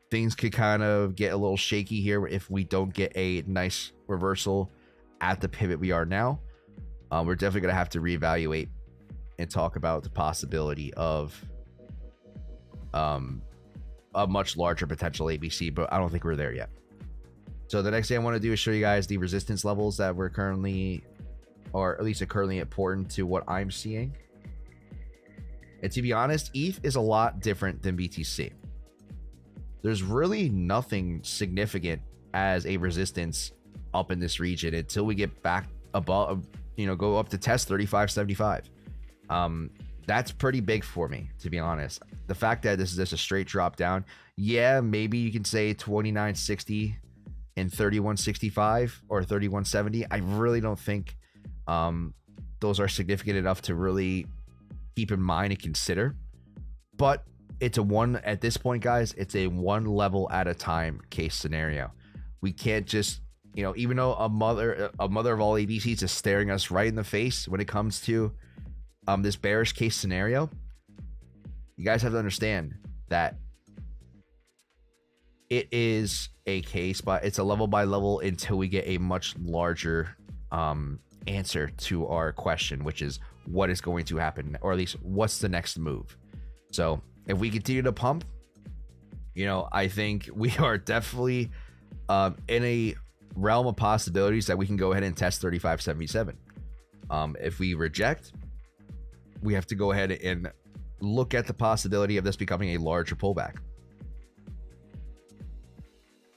things could kind of get a little shaky here if we don't get a nice reversal at the pivot we are now. We're definitely going to have to reevaluate and talk about the possibility of a much larger potential ABC, but I don't think we're there yet. So the next thing I want to do is show you guys the resistance levels that we're currently, or at least are currently important to what I'm seeing. And to be honest, ETH is a lot different than BTC. There's really nothing significant as a resistance up in this region until we get back above, you know, go up to test 35.75. That's pretty big for me, to be honest. The fact that this is just a straight drop down, yeah, maybe you can say 29.60 and 31.65 or 31.70. I really don't think those are significant enough to really keep in mind and consider. But it's a one at this point, guys. It's a one level at a time case scenario. We can't just, you know, even though a mother of all ABCs is staring us right in the face when it comes to this bearish case scenario. You guys have to understand that it is a case, but it's a level by level until we get a much larger answer to our question, which is what is going to happen, or at least what's the next move. So if we continue to pump, you know, I think we are definitely in a realm of possibilities that we can go ahead and test 35.77. If we reject, we have to go ahead and look at the possibility of this becoming a larger pullback.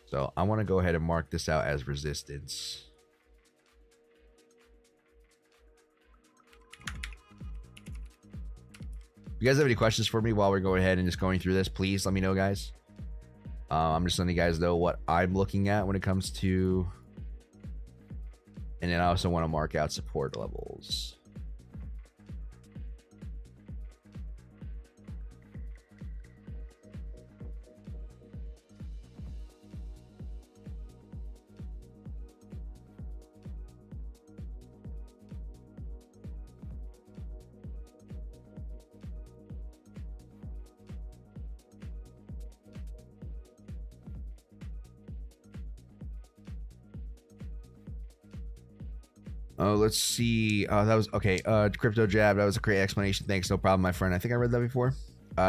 So I want to go ahead and mark this out as resistance. If you guys have any questions for me while we're going ahead and just going through this, please let me know, guys. I'm just letting you guys know what I'm looking at when it comes to, and then I also want to mark out support levels. Oh, let's see. That was okay. Crypto Jab, that was a great explanation. Thanks. No problem, my friend. I think I read that before.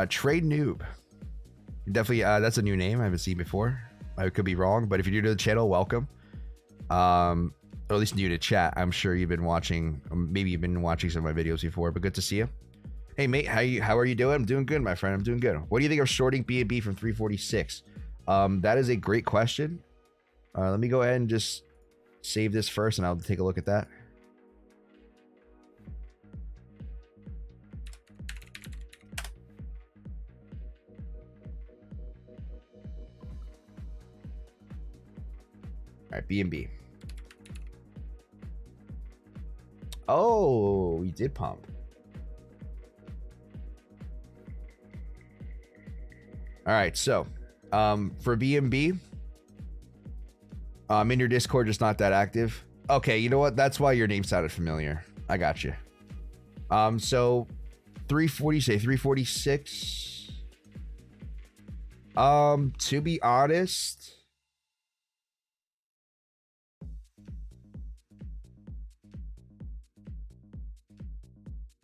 Trade Noob. Definitely, that's a new name I haven't seen before. I could be wrong, but if you're new to the channel, welcome. Or at least new to chat. I'm sure you've been watching, maybe you've been watching some of my videos before, but good to see you. Hey, mate, how are you doing? I'm doing good, my friend. I'm doing good. What do you think of shorting BNB from 346? That is a great question. Let me go ahead and just save this first, and I'll take a look at that. All right, BNB. Oh, we did pump. All right, so for BNB, in your Discord, just not that active. Okay, you know what? That's why your name sounded familiar. I got you. So 340, say 346. To be honest,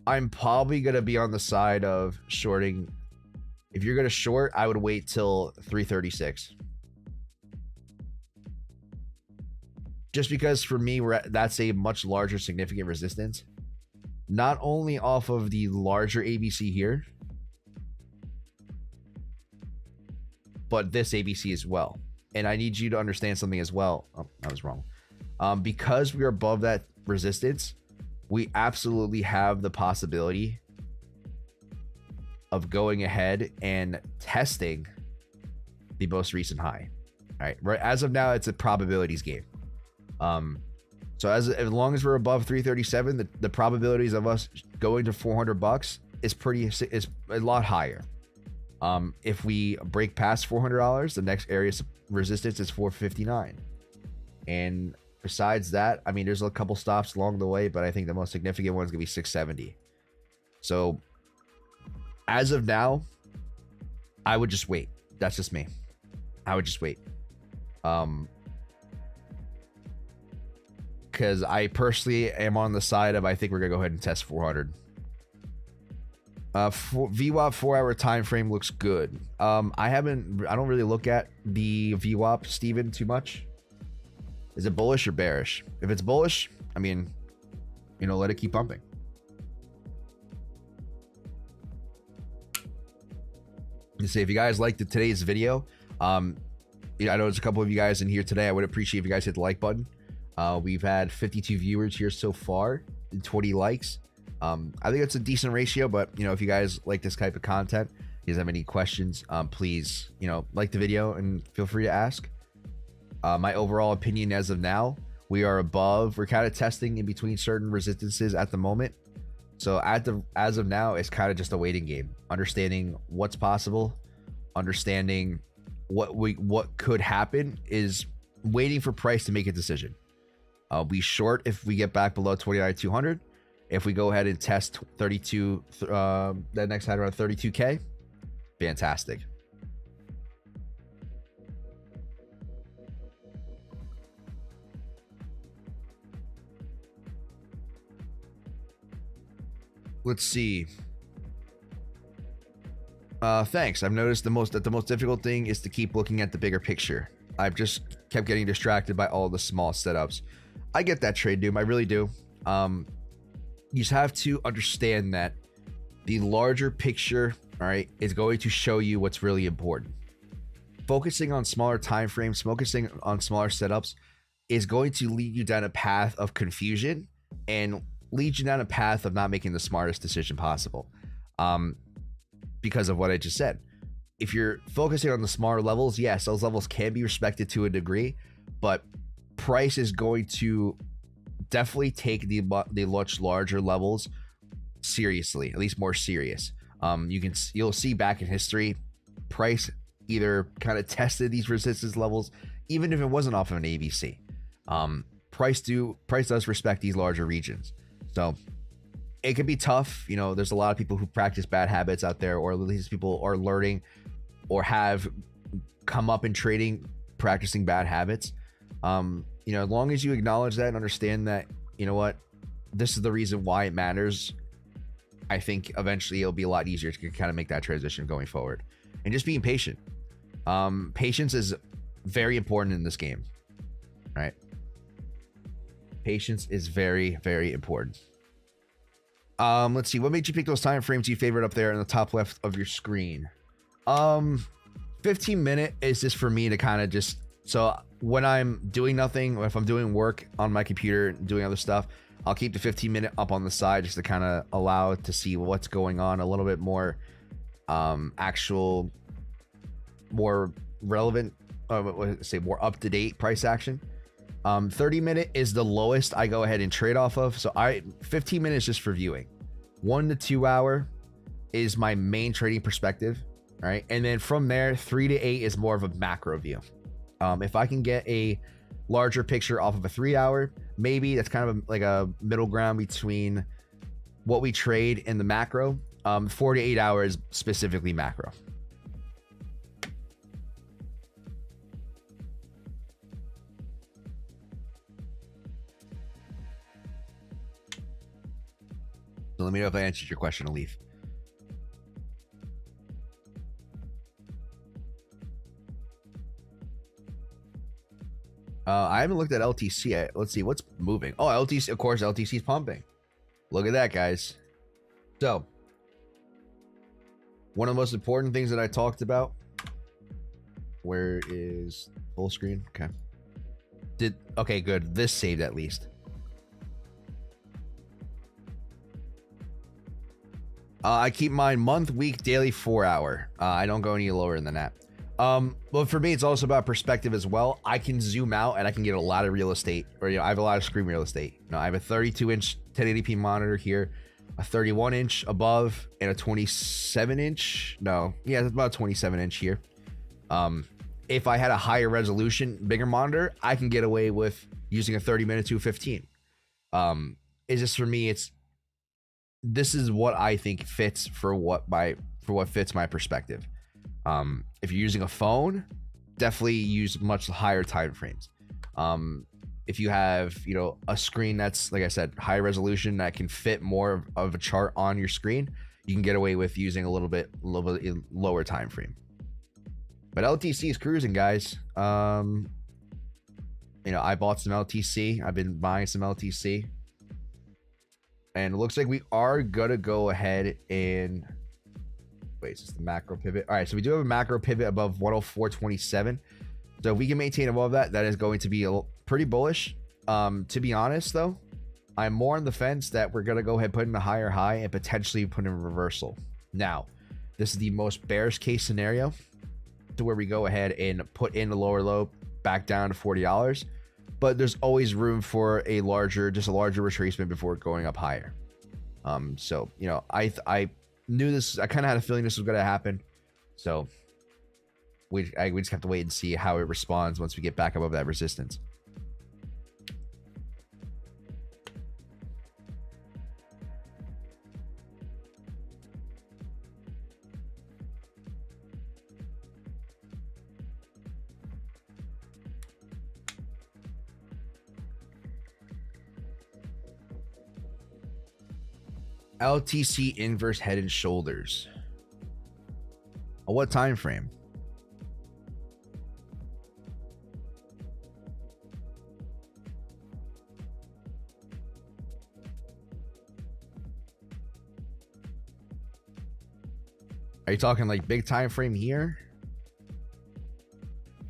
I'm probably gonna be on the side of shorting. If you're gonna short, I would wait till 336. Just because for me, that's a much larger significant resistance. Not only off of the larger ABC here, but this ABC as well. And I need you to understand something as well. Oh, I was wrong. Because we are above that resistance, we absolutely have the possibility of going ahead and testing the most recent high. All right, right. As of now, it's a probabilities game. So as long as we're above 337, the probabilities of us going to $400 is a lot higher. If we break past $400, the next area of resistance is 459. And besides that, I mean, there's a couple stops along the way, but I think the most significant one is gonna be 670. So as of now, I would just wait. That's just me. I would just wait. Because I personally am on the side of, I think we're gonna go ahead and test 400. VWAP 4-hour time frame looks good. I don't really look at the VWAP, Steven, too much. Is it bullish or bearish? If it's bullish, I mean, you know, let it keep pumping. You say, if you guys liked today's video, I know there's a couple of you guys in here today. I would appreciate if you guys hit the like button. We've had 52 viewers here so far and 20 likes. I think it's a decent ratio, but you know, if you guys like this type of content, you guys have any questions, please, you know, like the video and feel free to ask. My overall opinion as of now, we're kind of testing in between certain resistances at the moment. So as of now, it's kind of just a waiting game, understanding what's possible, understanding what could happen, is waiting for price to make a decision. I'll be short if we get back below 29,200. If we go ahead and test 32, that next high around 32K, fantastic. Let's see. Thanks. I've noticed the most difficult thing is to keep looking at the bigger picture. I've just kept getting distracted by all the small setups. I get that, Trade Doom. I really do. You just have to understand that the larger picture, all right, is going to show you what's really important. Focusing on smaller time frames, focusing on smaller setups is going to lead you down a path of confusion and lead you down a path of not making the smartest decision possible. Because of what I just said. If you're focusing on the smaller levels, yes, those levels can be respected to a degree, but price is going to definitely take the much larger levels seriously, at least more serious. You'll see back in history, price either kind of tested these resistance levels, even if it wasn't off of an ABC. Price does respect these larger regions. So it can be tough. You know, there's a lot of people who practice bad habits out there, or these people are learning or have come up in trading practicing bad habits. You know, as long as you acknowledge that and understand that, you know what, this is the reason why it matters, I think eventually it'll be a lot easier to kind of make that transition going forward. And just being patient. Patience is very important in this game, right? Patience is very, very important. Let's see. What made you pick those time frames you favorite up there in the top left of your screen? 15-minute is just for me to kind of just, so when I'm doing nothing, or if I'm doing work on my computer and doing other stuff, I'll keep the 15-minute up on the side just to kind of allow it to see what's going on a little bit more, actual, more relevant, more up-to-date price action. 30-minute is the lowest I go ahead and trade off of. So 15 minutes just for viewing. 1 to 2 hour is my main trading perspective. All right. And then from there, 3 to 8 is more of a macro view. If I can get a larger picture off of a 3 hour, maybe that's kind of like a middle ground between what we trade and the macro. 4 to 8 hours, specifically macro. So let me know if I answered your question, Alif. I haven't looked at LTC yet. Let's see what's moving. Oh, LTC, of course, LTC is pumping. Look at that, guys. So, one of the most important things that I talked about. Where is full screen? Okay. Okay, good. This saved at least. I keep mine month, week, daily, 4 hour. I don't go any lower than that. But for me, it's also about perspective as well. I can zoom out and I can get a lot of real estate, or, you know, I have a lot of screen real estate. You know, I have a 32-inch 1080p monitor here, a 31-inch above, and a 27-inch. No, yeah, it's about a 27-inch here. If I had a higher resolution, bigger monitor, I can get away with using a 30-minute 215. It's just, for me, this is what I think fits for what fits my perspective. If you're using a phone, definitely use much higher time frames. If you have, you know, a screen that's, like I said, high resolution that can fit more of a chart on your screen, you can get away with using a little bit lower time frame. But LTC is cruising, guys. You know, I bought some LTC. I've been buying some LTC. And it looks like we are gonna go ahead and wait, is this the macro pivot? All right, so we do have a macro pivot above 104.27. So if we can maintain above that, that is going to be pretty bullish. To be honest, though, I'm more on the fence that we're gonna go ahead and put in a higher high and potentially put in a reversal. Now, this is the most bearish case scenario, to where we go ahead and put in the lower low back down to $40. But there's always room for a larger retracement before going up higher. So you know, I knew this. I kind of had a feeling this was going to happen. So we just have to wait and see how it responds once we get back above that resistance. LTC inverse head and shoulders. What time frame? Are you talking like big time frame here?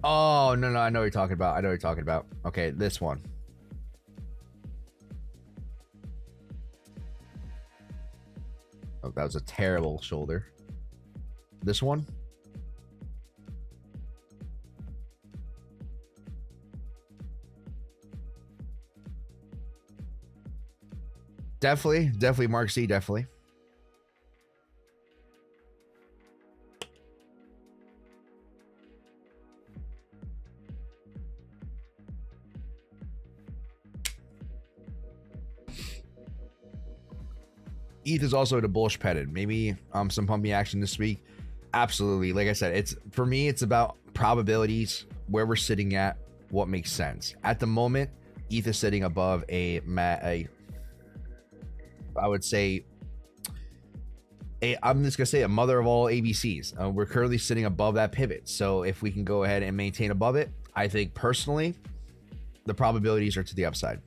Oh, no, I know what you're talking about. I know what you're talking about. Okay, this one. Oh, that was a terrible shoulder. This one? Definitely Mark C, definitely. ETH is also at a bullish petted. Maybe some pumping action this week. Absolutely. Like I said, it's for me, it's about probabilities, where we're sitting at, what makes sense. At the moment, ETH is sitting above I would say, I'm just gonna say a mother of all ABCs. We're currently sitting above that pivot. So if we can go ahead and maintain above it, I think personally, the probabilities are to the upside.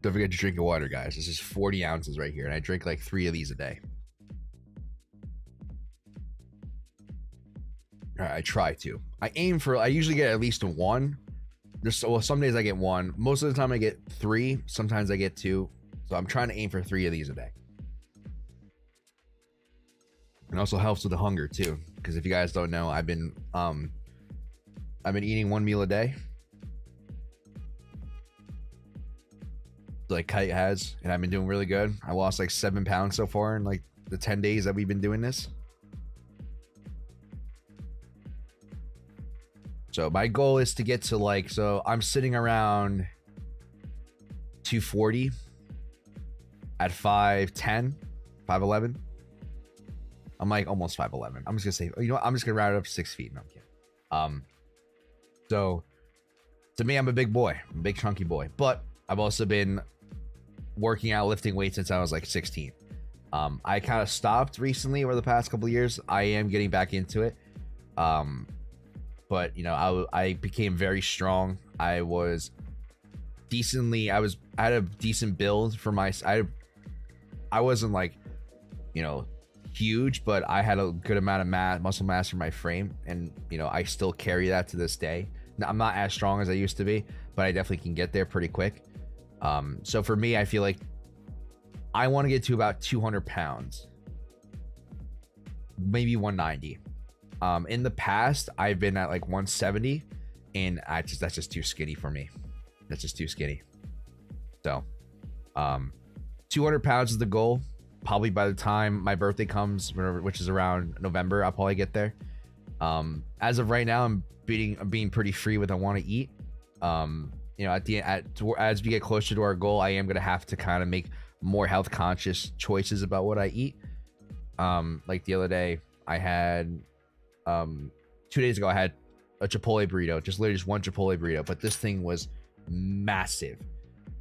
Don't forget to drink your water, guys. This is 40 ounces right here, and I drink like 3 of these a day. All right, I try to. I usually get at least 1. Well, some days I get 1. Most of the time I get 3. Sometimes I get 2. So I'm trying to aim for 3 of these a day. It also helps with the hunger too, because if you guys don't know, I've been eating 1 meal a day, like Kite has, and I've been doing really good. I lost like 7 pounds so far in like the 10 days that we've been doing this. So my goal is to get to like, so I'm sitting around 240 at 5'10", 5'11". I'm like almost 5'11". I'm just gonna say, you know what? I'm just gonna round it up to 6 feet. No, I'm kidding. So to me, I'm a big boy, I'm a big chunky boy, but I've also been working out, lifting weights since I was like 16. I kind of stopped recently over the past couple of years. I am getting back into it. But you know, I became very strong. I was decently, I had a decent build for my, I wasn't like, you know, huge, but I had a good amount of muscle mass for my frame, and you know, I still carry that to this day. Now, I'm not as strong as I used to be, but I definitely can get there pretty quick. So for me, I feel like I want to get to about 200 pounds, maybe 190. In the past, I've been at like 170, and that's just too skinny for me. That's just too skinny. So 200 pounds is the goal. Probably by the time my birthday comes, which is around November, I'll probably get there. As of right now, I'm being pretty free with what I want to eat. You know, as we get closer to our goal, I am gonna have to kind of make more health conscious choices about what I eat. Like the other day, I had 2 days ago, I had a Chipotle burrito, just literally just one Chipotle burrito, but this thing was massive.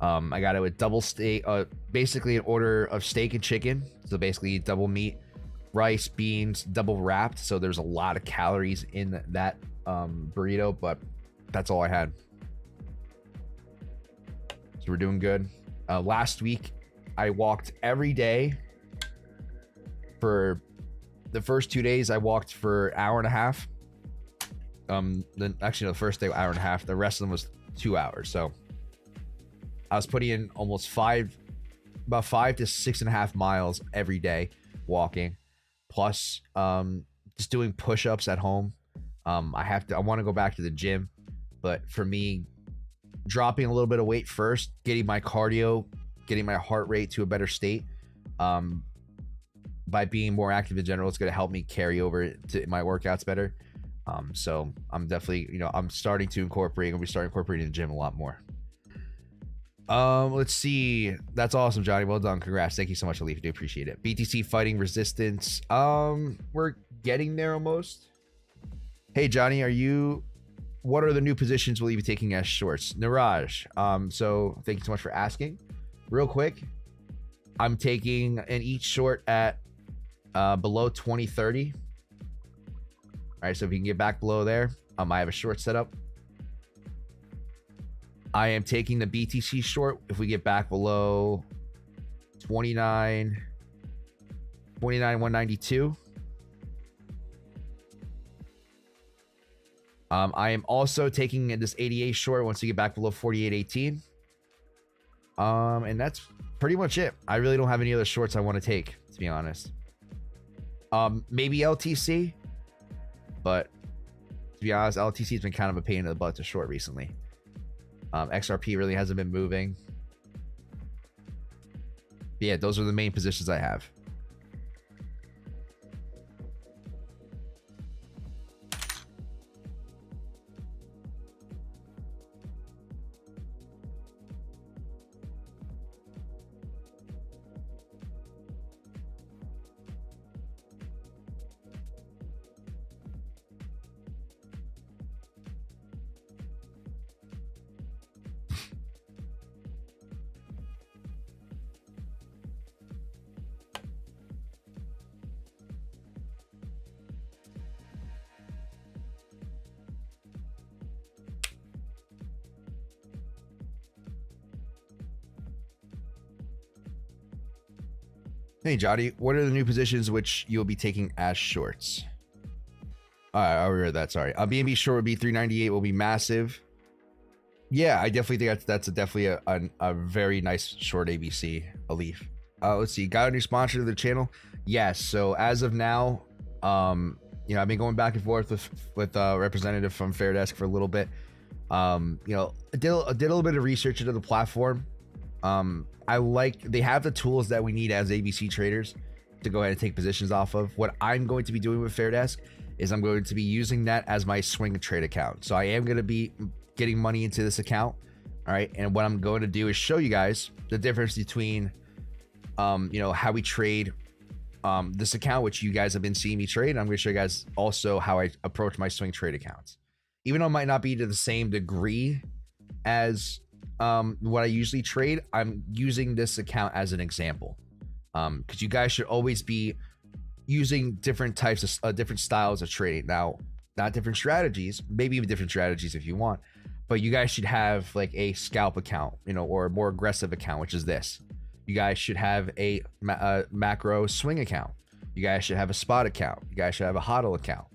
I got it with double steak, basically an order of steak and chicken. So basically double meat, rice, beans, double wrapped. So there's a lot of calories in that burrito, but that's all I had. So we're doing good. Last week, I walked every day. For the first 2 days, I walked for an hour and a half. Actually, no, the first day, hour and a half. The rest of them was 2 hours. So I was putting in almost 5 about 5 to 6.5 miles every day walking, plus just doing push-ups at home. I want to go back to the gym, but for me, dropping a little bit of weight first, getting my cardio, getting my heart rate to a better state, by being more active in general, it's going to help me carry over to my workouts better. So I'm definitely, I'm starting to incorporate, and we start incorporating the gym a lot more. Let's see. That's awesome, Johnny. Well done. Congrats. Thank you so much, Alif. I do appreciate it. BTC fighting resistance. We're getting there almost. Hey, Johnny, what are the new positions will you be taking as shorts? Niraj. So thank you so much for asking. Real quick, I'm taking an each short at below 2030. All right, so if you can get back below there, I have a short set up. I am taking the BTC short if we get back below 192. I am also taking this 88 short once we get back below 48.18. And that's pretty much it. I really don't have any other shorts I want to take, to be honest. Maybe LTC, but to be honest, LTC has been kind of a pain in the butt to short recently. XRP really hasn't been moving. But yeah, those are the main positions I have. Hey, Johnny, what are the new positions which you'll be taking as shorts? All right, I read that. Sorry. BNB short would be 398, will be massive. Yeah, I definitely think that's definitely a very nice short ABC, Alif. Let's see. Got a new sponsor to the channel? Yes. So as of now, I've been going back and forth with a representative from Fairdesk for a little bit. I did a little bit of research into the platform. They have the tools that we need as ABC traders to go ahead and take positions off of. What I'm going to be doing with Fairdesk is I'm going to be using that as my swing trade account. So I am going to be getting money into this account. All right. And what I'm going to do is show you guys the difference between, how we trade this account, which you guys have been seeing me trade. I'm going to show you guys also how I approach my swing trade accounts. Even though it might not be to the same degree as what I usually trade, I'm using this account as an example, because you guys should always be using different types of different styles of trading. Now, not different strategies, maybe even different strategies if you want, but you guys should have like a scalp account, or a more aggressive account, which is this. You guys should have a macro swing account. You guys should have a spot account. You guys should have a hodl account.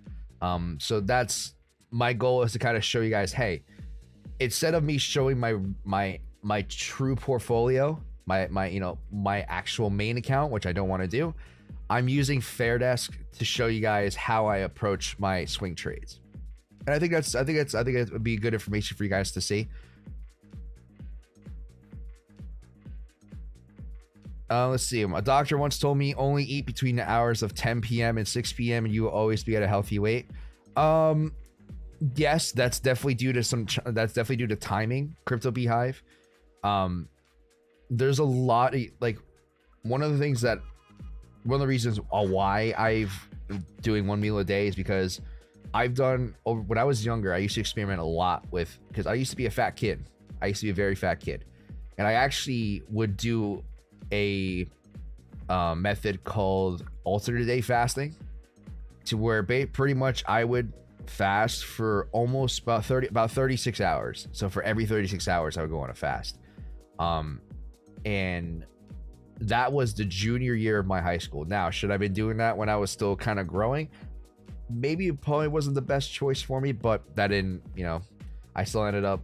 So that's my goal, is to kind of show you guys, hey, instead of me showing my true portfolio, my actual main account, which I don't want to do, I'm using Fairdesk to show you guys how I approach my swing trades. And I think it would be good information for you guys to see. Let's see. A doctor once told me only eat between the hours of 10 p.m. and 6 p.m. and you will always be at a healthy weight. Yes, that's definitely due to timing. Crypto Beehive. There's a lot of, like, one of the reasons why I've doing one meal a day is because when I was younger, I used to experiment a lot because I used to be a fat kid. I used to be a very fat kid. And I actually would do a method called alternate day fasting, to where pretty much I would fast for almost about 36 hours. So for every 36 hours I would go on a fast. And that was the junior year of my high school. Now, should I have been doing that when I was still kind of growing? Maybe it probably wasn't the best choice for me, but that didn't, I still ended up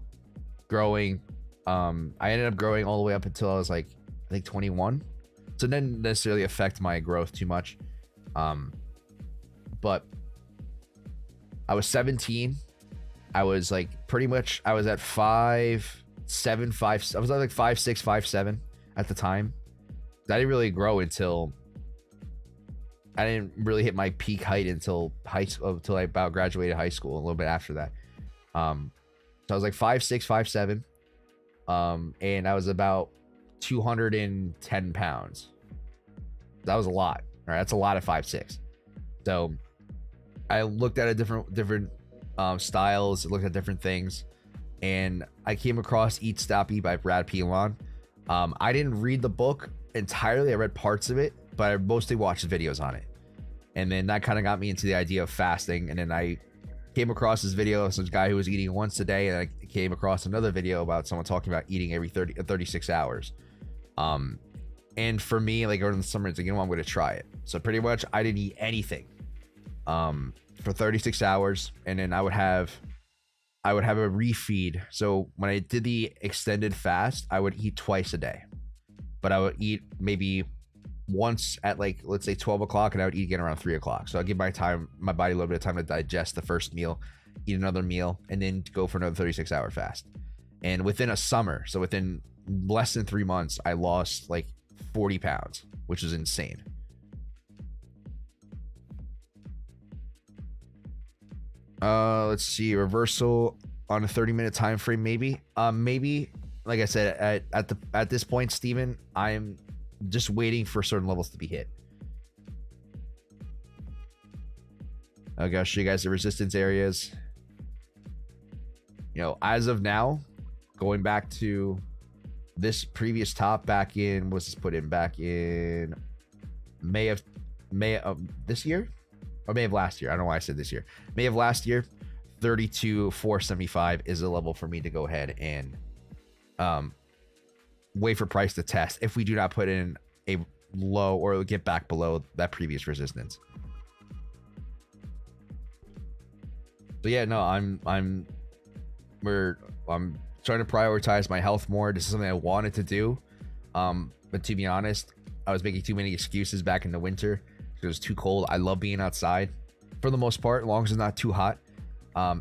growing. I ended up growing all the way up until I was like, I I think 21. So it didn't necessarily affect my growth too much. But I was 17. I was like pretty much, I was at 5'7", 5. I was like 5'6", 5'7" at the time. I didn't really grow until, I didn't really hit my peak height until until I about graduated high school, a little bit after that. So I was like 5'6", 5'7", and I was about 210 pounds. That was a lot. All right, that's a lot at 5'6". So I looked at a different styles, looked at different things, and I came across Eat Stop Eat by Brad Pilon. I didn't read the book entirely. I read parts of it, but I mostly watched videos on it. And then that kind of got me into the idea of fasting. And then I came across this video of some guy who was eating once a day, and I came across another video about someone talking about eating every 36 hours. And for me, like over the summer, it's like, you know what, I'm going to try it. So pretty much I didn't eat anything for 36 hours, and then I would have a refeed. So when I did the extended fast, I would eat twice a day, but I would eat maybe once at, like, let's say 12 o'clock, and I would eat again around 3 o'clock. So I'll give my body a little bit of time to digest the first meal, eat another meal, and then go for another 36-hour fast. And within a summer, so within less than 3 months, I lost like 40 pounds, which is insane. Let's see, reversal on a 30-minute time frame, maybe. Maybe, like I said, at this point, Steven, I'm just waiting for certain levels to be hit. Okay, I'll show you guys the resistance areas. You know, as of now, going back to this previous top back in, was this put in back in May of this year, or May of last year? I don't know why I said this year. May of last year, 32,475 is a level for me to go ahead and wait for price to test if we do not put in a low or get back below that previous resistance. So yeah, no, I'm trying to prioritize my health more. This is something I wanted to do, but to be honest, I was making too many excuses back in the winter because it was too cold. I love being outside for the most part, as long as it's not too hot.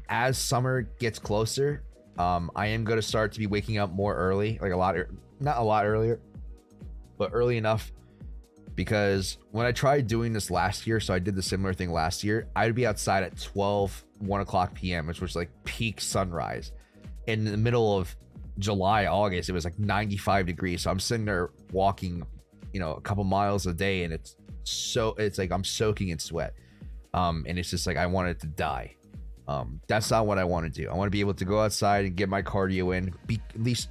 As summer gets closer, I am going to start to be waking up more early, like not a lot earlier, but early enough, because when I tried doing this last year, so I did the similar thing last year, I'd be outside at 1 o'clock p.m., which was like peak sunrise. In the middle of July, August, it was like 95 degrees. So I'm sitting there walking, you know, a couple miles a day, and it's like I'm soaking in sweat. And it's just like I wanted to die. That's not what I want to do. I want to be able to go outside and get my cardio in, be at least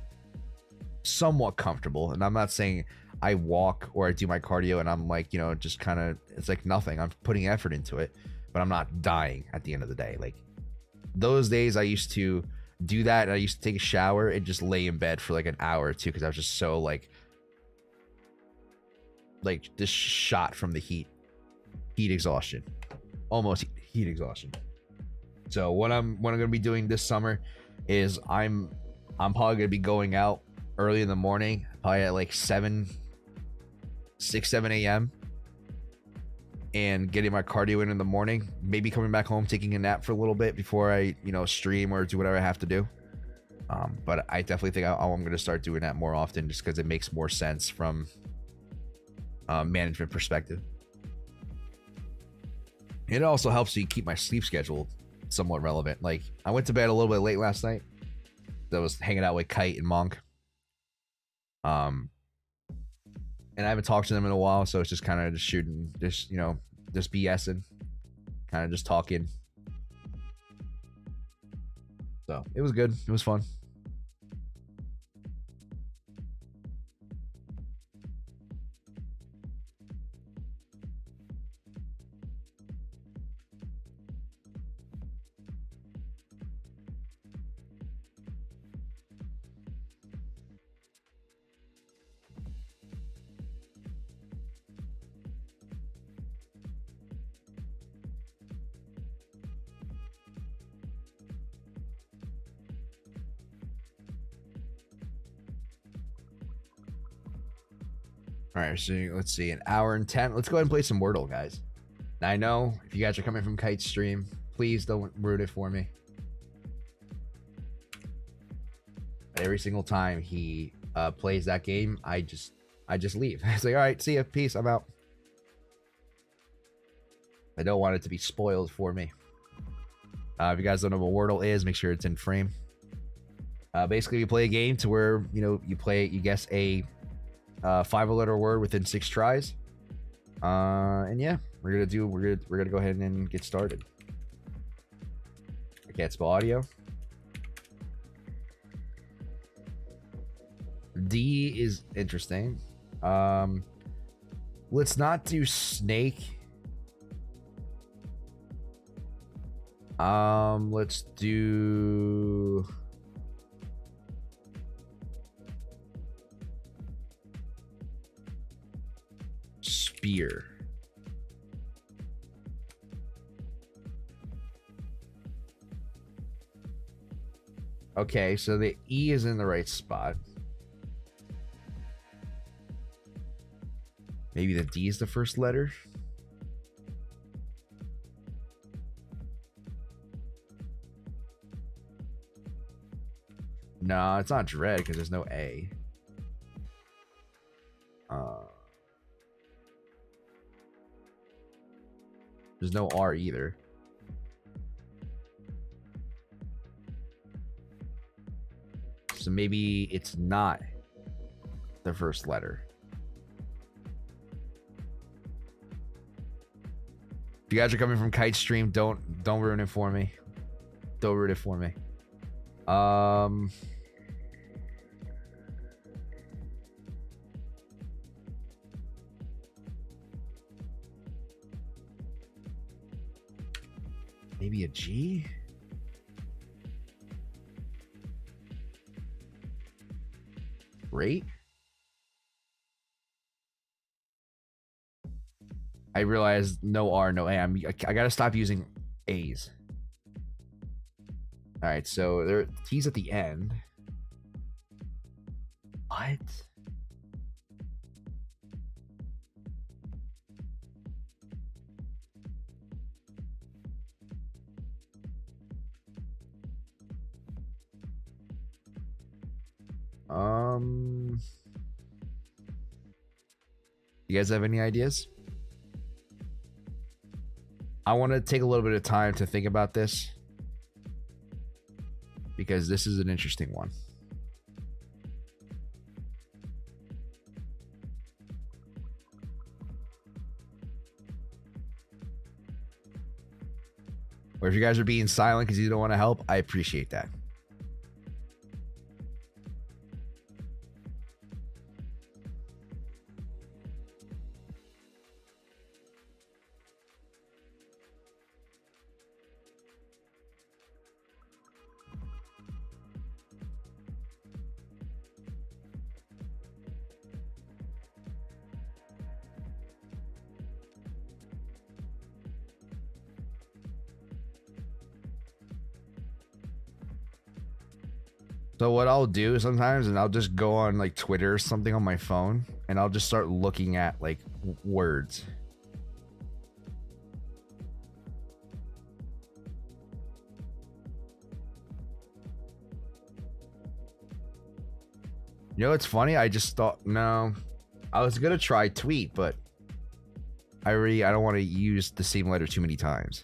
somewhat comfortable. And I'm not saying I walk or I do my cardio and I'm like, you know, just kind of, it's like nothing. I'm putting effort into it, but I'm not dying at the end of the day. Like those days I used to do that, and I used to take a shower and just lay in bed for like an hour or two because I was just so like this shot from the heat exhaustion, almost heat exhaustion. So what I'm going to be doing this summer is I'm probably going to be going out early in the morning, probably at like 7 a.m. and getting my cardio in the morning, maybe coming back home, taking a nap for a little bit before I, you know, stream or do whatever I have to do. But I definitely think I'm going to start doing that more often, just because it makes more sense from management perspective. It also helps me keep my sleep schedule somewhat relevant. Like I went to bed a little bit late last night. I was hanging out with Kite and Monk. And I haven't talked to them in a while, so it's just kind of just shooting, just, you know, just BSing, kind of just talking. So it was good. It was fun. All right, so let's see, an hour and 10. Let's go ahead and play some Wordle, guys. Now, I know if you guys are coming from Kite's stream, please don't ruin it for me. Every single time he plays that game, I just leave. It's like, all right, see ya, peace, I'm out. I don't want it to be spoiled for me. If you guys don't know what Wordle is, make sure it's in frame. Basically, you play a game to where you guess a 5-letter word within 6 tries. And yeah, we're gonna go ahead and get started. I can't spell audio. D is interesting. Let's not do snake. Let's do spear. Okay, so the E is in the right spot. Maybe the D is the first letter. No, it's not dread because there's no A. There's no R either. So maybe it's not the first letter. If you guys are coming from Kite stream, don't ruin it for me. Don't ruin it for me. Maybe a G? Rate? I realized no R, no A. I gotta stop using A's. All right, so there T's at the end. What? You guys have any ideas? I want to take a little bit of time to think about this because this is an interesting one. Or if you guys are being silent because you don't want to help, I appreciate that. So what I'll do sometimes, and I'll just go on like Twitter or something on my phone, and I'll just start looking at like words. You know, it's funny. I just thought, no, I was gonna try tweet, but I don't want to use the same letter too many times.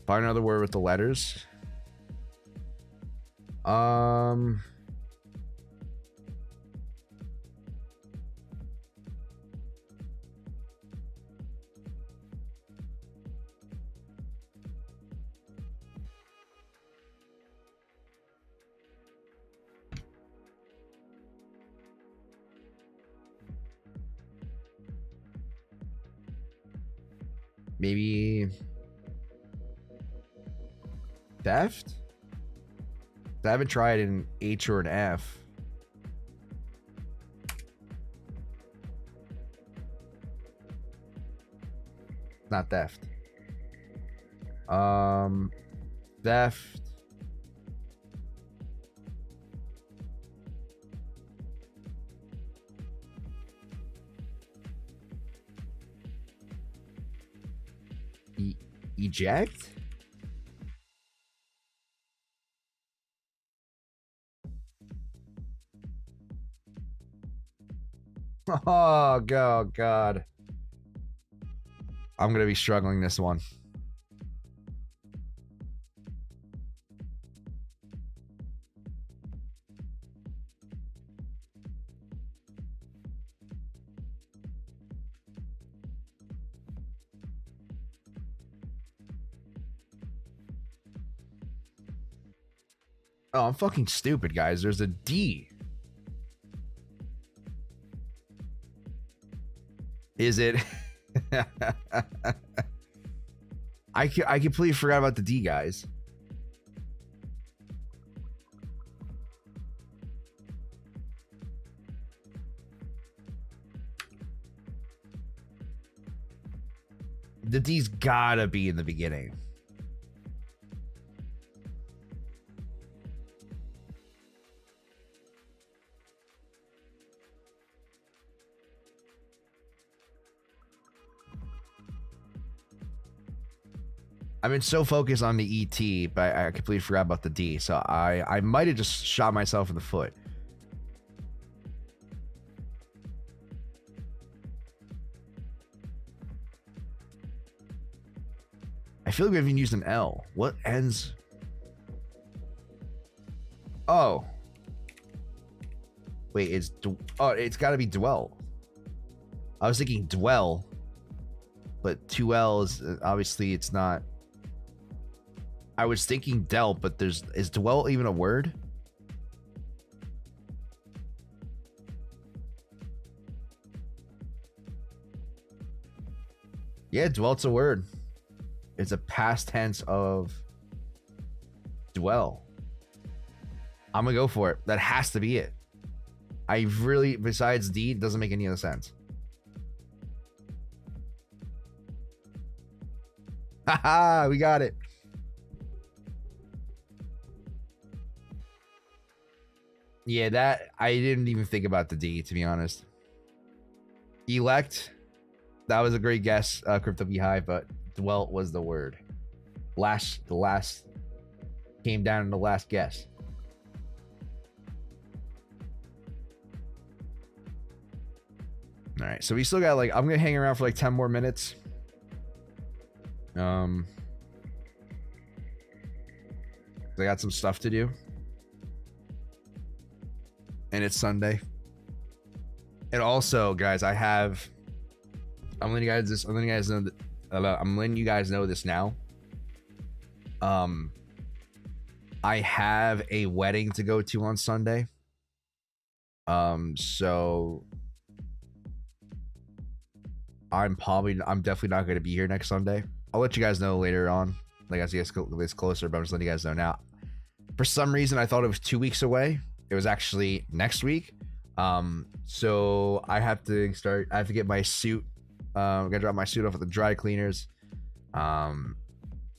Find another word with the letters. Maybe theft? I haven't tried an H or an F. Not theft. Theft. Eject? Oh, God. I'm going to be struggling this one. Oh, I'm fucking stupid, guys. There's a D. Is it? I completely forgot about the D, guys. The D's gotta be in the beginning. I've been so focused on the ET, but I completely forgot about the D. So I might have just shot myself in the foot. I feel like we haven't used an L. What ends? Oh. Wait, it's got to be dwell. I was thinking dwell, but 2 L's. Obviously, it's not. I was thinking del, but is dwell even a word? Yeah, dwell's a word. It's a past tense of dwell. I'm gonna go for it. That has to be it. I really, besides D, it doesn't make any other sense. Haha, we got it. Yeah, that I didn't even think about the D, to be honest. Elect, that was a great guess, Crypto Beehive, but dwelt was the word. The last came down in the last guess. All right, so we still got I'm gonna hang around for 10 more minutes. I got some stuff to do. And it's Sunday. And also, guys, I'm letting you guys know this now. I have a wedding to go to on Sunday. So I'm definitely not going to be here next Sunday. I'll let you guys know later on, as it gets closer, but I'm just letting you guys know now. For some reason, I thought it was 2 weeks away. It was actually next week. So I have to get my suit. I'm gonna drop my suit off at the dry cleaners.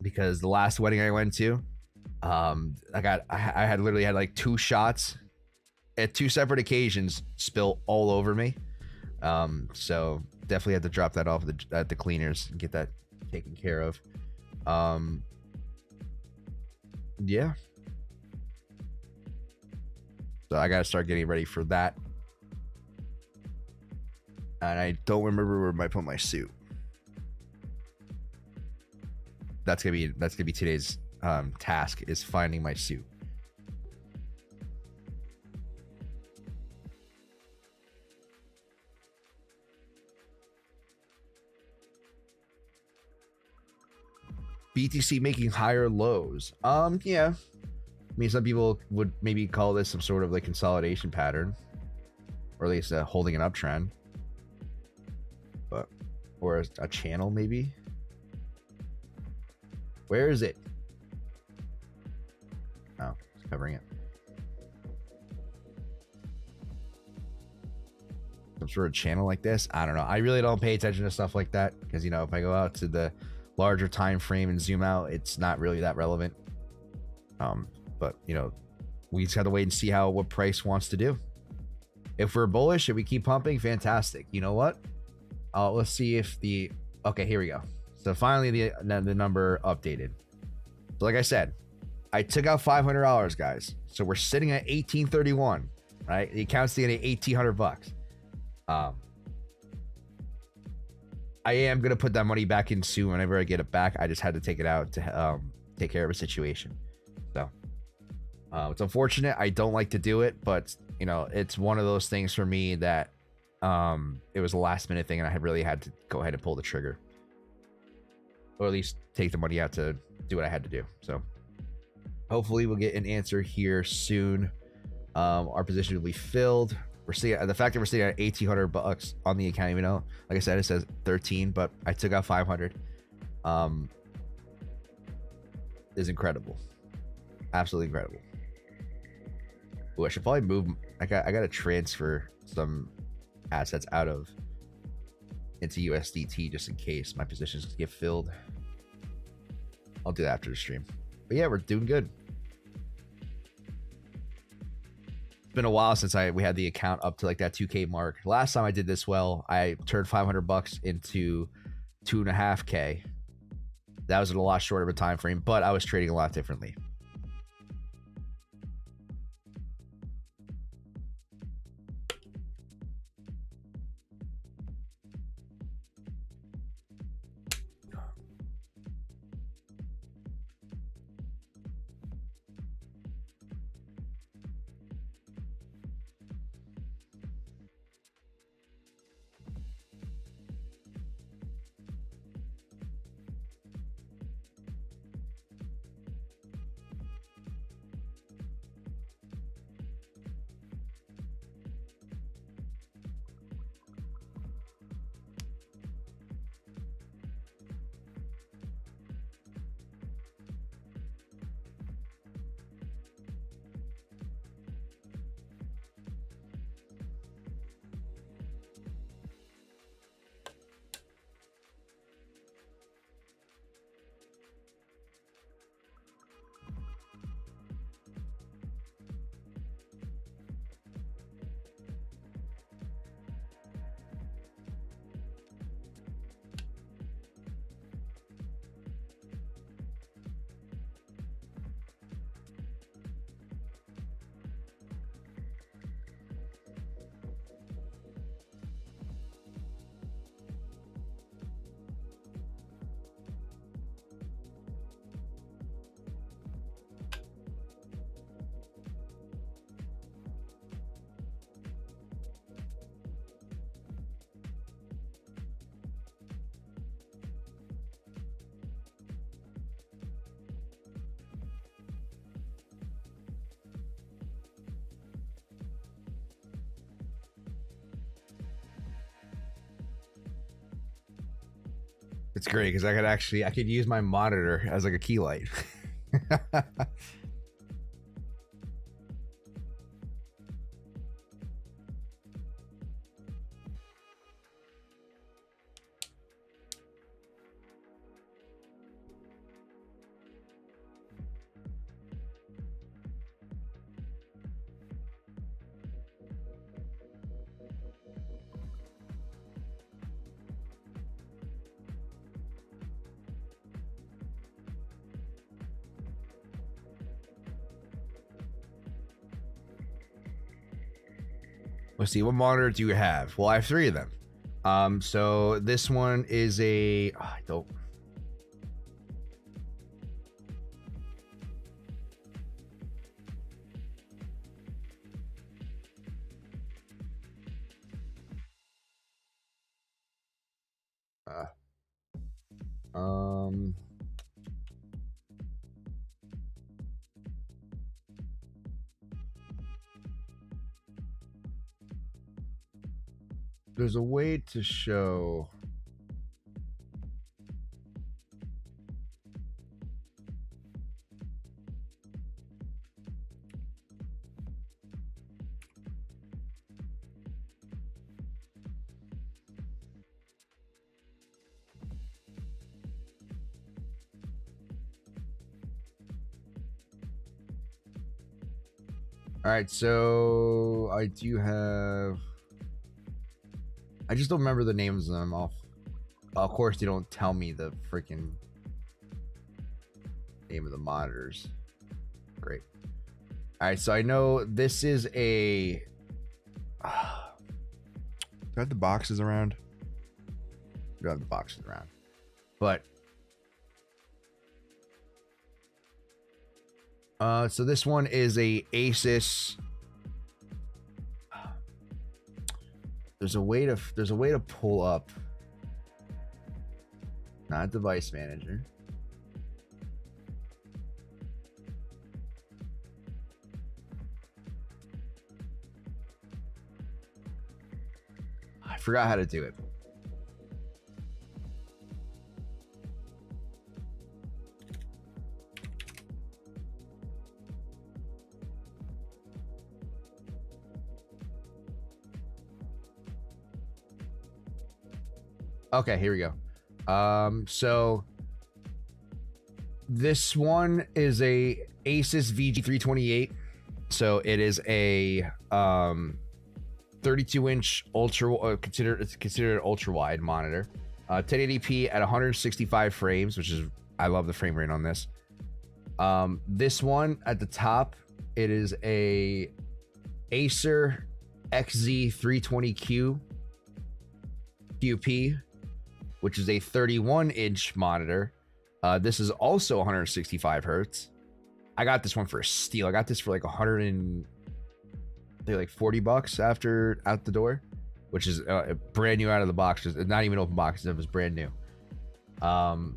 Because the last wedding I went to, I had literally had 2 shots at 2 separate occasions spill all over me. So definitely had to drop that off at the cleaners and get that taken care of. Yeah. So I gotta start getting ready for that. And I don't remember where I put my suit. That's gonna be today's task, is finding my suit. BTC making higher lows. Yeah. I mean, some people would maybe call this some sort of consolidation pattern, or at least holding an uptrend, or a channel maybe. Where is it? Oh, it's covering it. Some sort of channel like this. I don't know. I really don't pay attention to stuff like that because if I go out to the larger time frame and zoom out, it's not really that relevant. But you know, we just have to wait and see what price wants to do. If we're bullish and we keep pumping, fantastic. You know what? Let's see if okay, here we go. So finally the number updated. So like I said, I took out $500, guys. So we're sitting at 1831, right? The account's sitting at 1,800 bucks. I am gonna put that money back in soon whenever I get it back. I just had to take it out to take care of a situation. So it's unfortunate. I don't like to do it, but you know, it's one of those things for me that it was a last minute thing and I really had to go ahead and pull the trigger, or at least take the money out to do what I had to do. So hopefully we'll get an answer here soon. Our position will be filled. We're seeing the fact that we're sitting at 1,800 bucks on the account, even though, like I said, it says 13, but I took out 500. Is incredible, absolutely incredible. Ooh, I should probably move. I got to transfer some assets out of into USDT just in case my positions get filled. I'll do that after the stream. But yeah, we're doing good. Been a while since we had the account up to like that 2K mark. Last time I did this well, I turned 500 bucks into 2.5K. That was in a lot shorter of a time frame, but I was trading a lot differently. It's great because I could use my monitor as like a key light. Let's see, what monitor do you have? Well, I have 3 of them. So this one is a I don't there's a way to show. All right, so I do have. I just don't remember the names of them off. Of course, they don't tell me the freaking name of the monitors. Great. All right, so I know this is a. Do I have the boxes around? I don't have the boxes around, but so this one is a Asus. There's a way to pull up. Not device manager. I forgot how to do it. Okay, here we go. So this one is a Asus VG328. So it is a 32-inch ultra, considered ultra wide monitor, 1080p at 165 frames, which is, I love the frame rate on this. This one at the top, it is a Acer XZ320Q QP, which is a 31-inch monitor. This is also 165 hertz. I got this one for a steal. I got this for like 40 bucks after out the door, which is brand new out of the box. Just not even open box. It was brand new. Oh,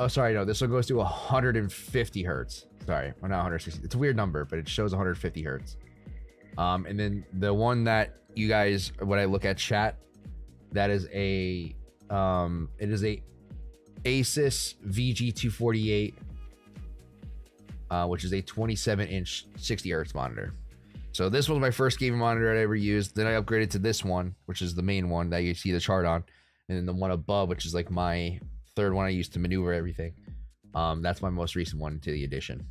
sorry, no. This one goes to 150 hertz. Sorry, well, not 160. It's a weird number, but it shows 150 hertz. And then the one that you guys, when I look at chat, that is a it is a Asus VG248, which is a 27-inch 60 hertz monitor. So this was my first gaming monitor I ever used. Then I upgraded to this one, which is the main one that you see the chart on, and then the one above, which is like my third one I used to maneuver everything. That's my most recent one to the edition.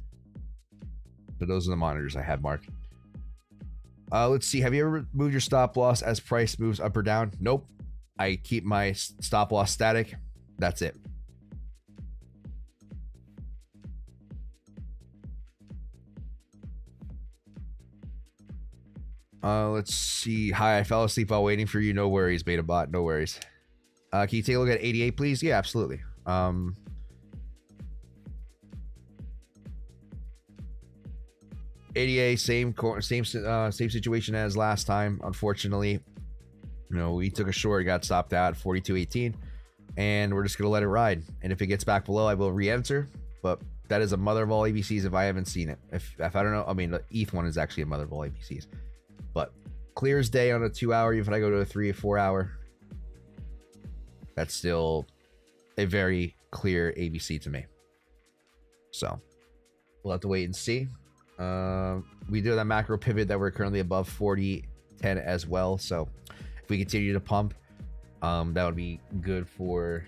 So those are the monitors I have marked. Let's see. Have you ever moved your stop loss as price moves up or down? Nope. I keep my stop loss static. That's it. Let's see. Hi, I fell asleep while waiting for you. No worries, beta bot. No worries. Can you take a look at 88, please? Yeah, absolutely. ADA, same situation as last time. Unfortunately, you know, we took a short, got stopped out at 42.18, and we're just gonna let it ride. And if it gets back below, I will re-enter. But that is a mother of all ABCs if I haven't seen it. If I don't know, I mean, the ETH one is actually a mother of all ABCs. But clear as day on a 2-hour. Even if I go to a 3 or 4 hour, that's still a very clear ABC to me. So we'll have to wait and see. We do that macro pivot that we're currently above 40.10 as well. So if we continue to pump, that would be good for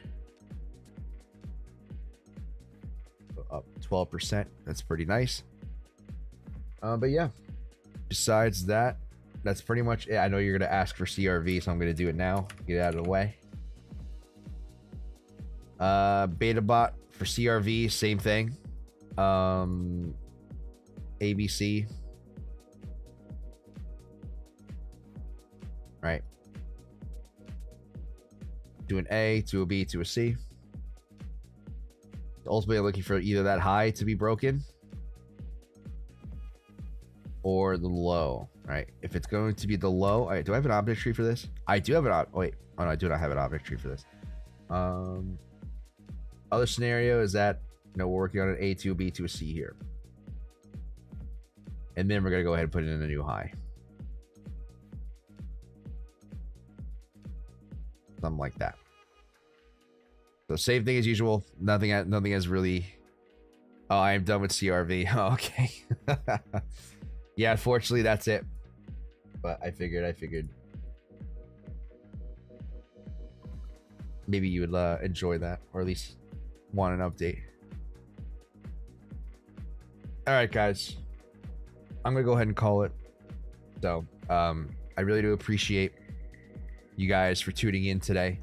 up 12%. That's pretty nice. But yeah, besides that, that's pretty much it. I know you're going to ask for CRV, so I'm going to do it now. Get it out of the way. Beta bot for CRV, same thing. ABC. Right. To an A, to a B, to a C. Ultimately, I'm looking for either that high to be broken or the low. Right. If it's going to be the low, all right, do I have an object tree for this? I do have an wait. Oh no, I do not have an object tree for this. Other scenario is that, you know, we're working on an A to a B to a C here. And then we're going to go ahead and put it in a new high. Something like that. So same thing as usual. Nothing has really... Oh, I am done with CRV. Oh, okay. Yeah, unfortunately, that's it. But I figured maybe you would enjoy that, or at least want an update. All right, guys. I'm gonna go ahead and call it. So, I really do appreciate you guys for tuning in today.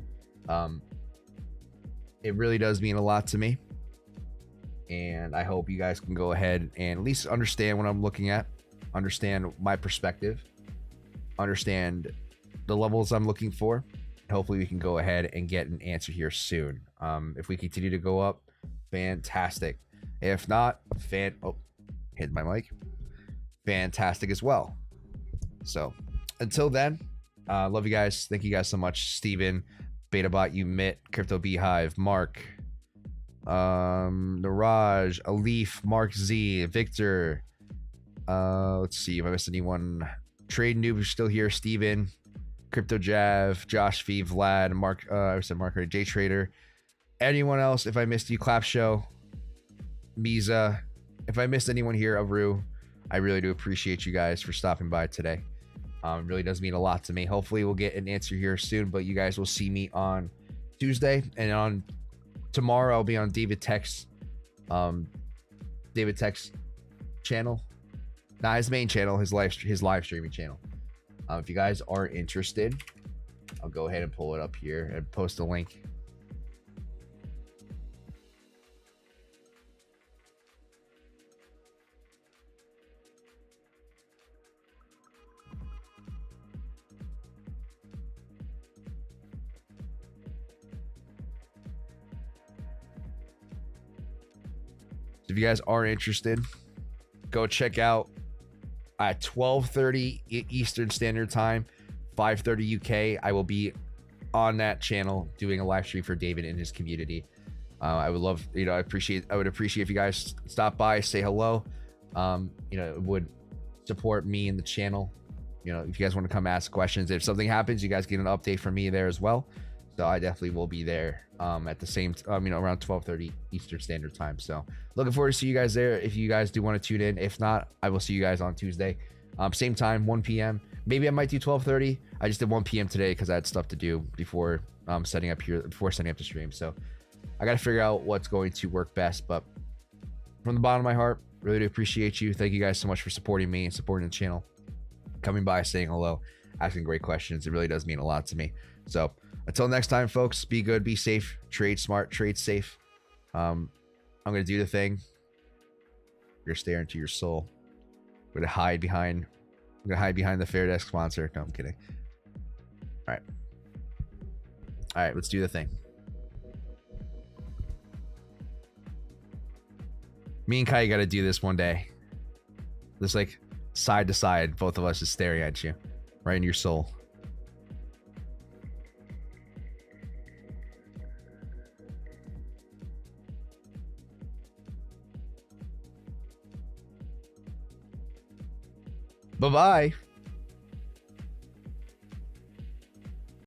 It really does mean a lot to me, and I hope you guys can go ahead and at least understand what I'm looking at, understand my perspective, understand the levels I'm looking for. Hopefully we can go ahead and get an answer here soon. If we continue to go up, fantastic. If not, hit my mic, fantastic as well. So until then, love you guys. Thank you guys so much. Steven, BetaBot, Umit, Crypto Beehive, Mark, Niraj, Alif, Mark Z, Victor. Let's see if I missed anyone. Trade Noob is still here. Steven, Crypto Jav, Josh V, Vlad, Mark, I said Mark, J Trader. Anyone else? If I missed you, Clap Show, Miza. If I missed anyone here, Aru, I really do appreciate you guys for stopping by today. It really does mean a lot to me. Hopefully we'll get an answer here soon, but you guys will see me on Tuesday, and on tomorrow I'll be on David Tech's channel. Not his main channel, his live streaming channel. If you guys are interested, I'll go ahead and pull it up here and post a link. If you guys are interested, go check out at 12:30 Eastern Standard Time, 5:30 UK. I will be on that channel doing a live stream for David and his community. I would love, I would appreciate if you guys stop by, say hello. It would support me and the channel. If you guys want to come ask questions, if something happens, you guys get an update from me there as well. So I definitely will be there at the same, around 12:30 Eastern Standard Time. So looking forward to see you guys there. If you guys do want to tune in, if not, I will see you guys on Tuesday, same time, 1 p.m. Maybe I might do 12:30. I just did 1 p.m. today because I had stuff to do before setting up the stream. So I got to figure out what's going to work best. But from the bottom of my heart, really do appreciate you. Thank you guys so much for supporting me and supporting the channel, coming by, saying hello, asking great questions. It really does mean a lot to me. So until next time, folks, be good, be safe, trade smart, trade safe. I'm going to do the thing. You're staring into your soul. I'm going to hide behind the Fair Desk sponsor. No, I'm kidding. All right, let's do the thing. Me and Kai got to do this one day. Just like side to side, both of us just staring at you, right in your soul. Bye-bye.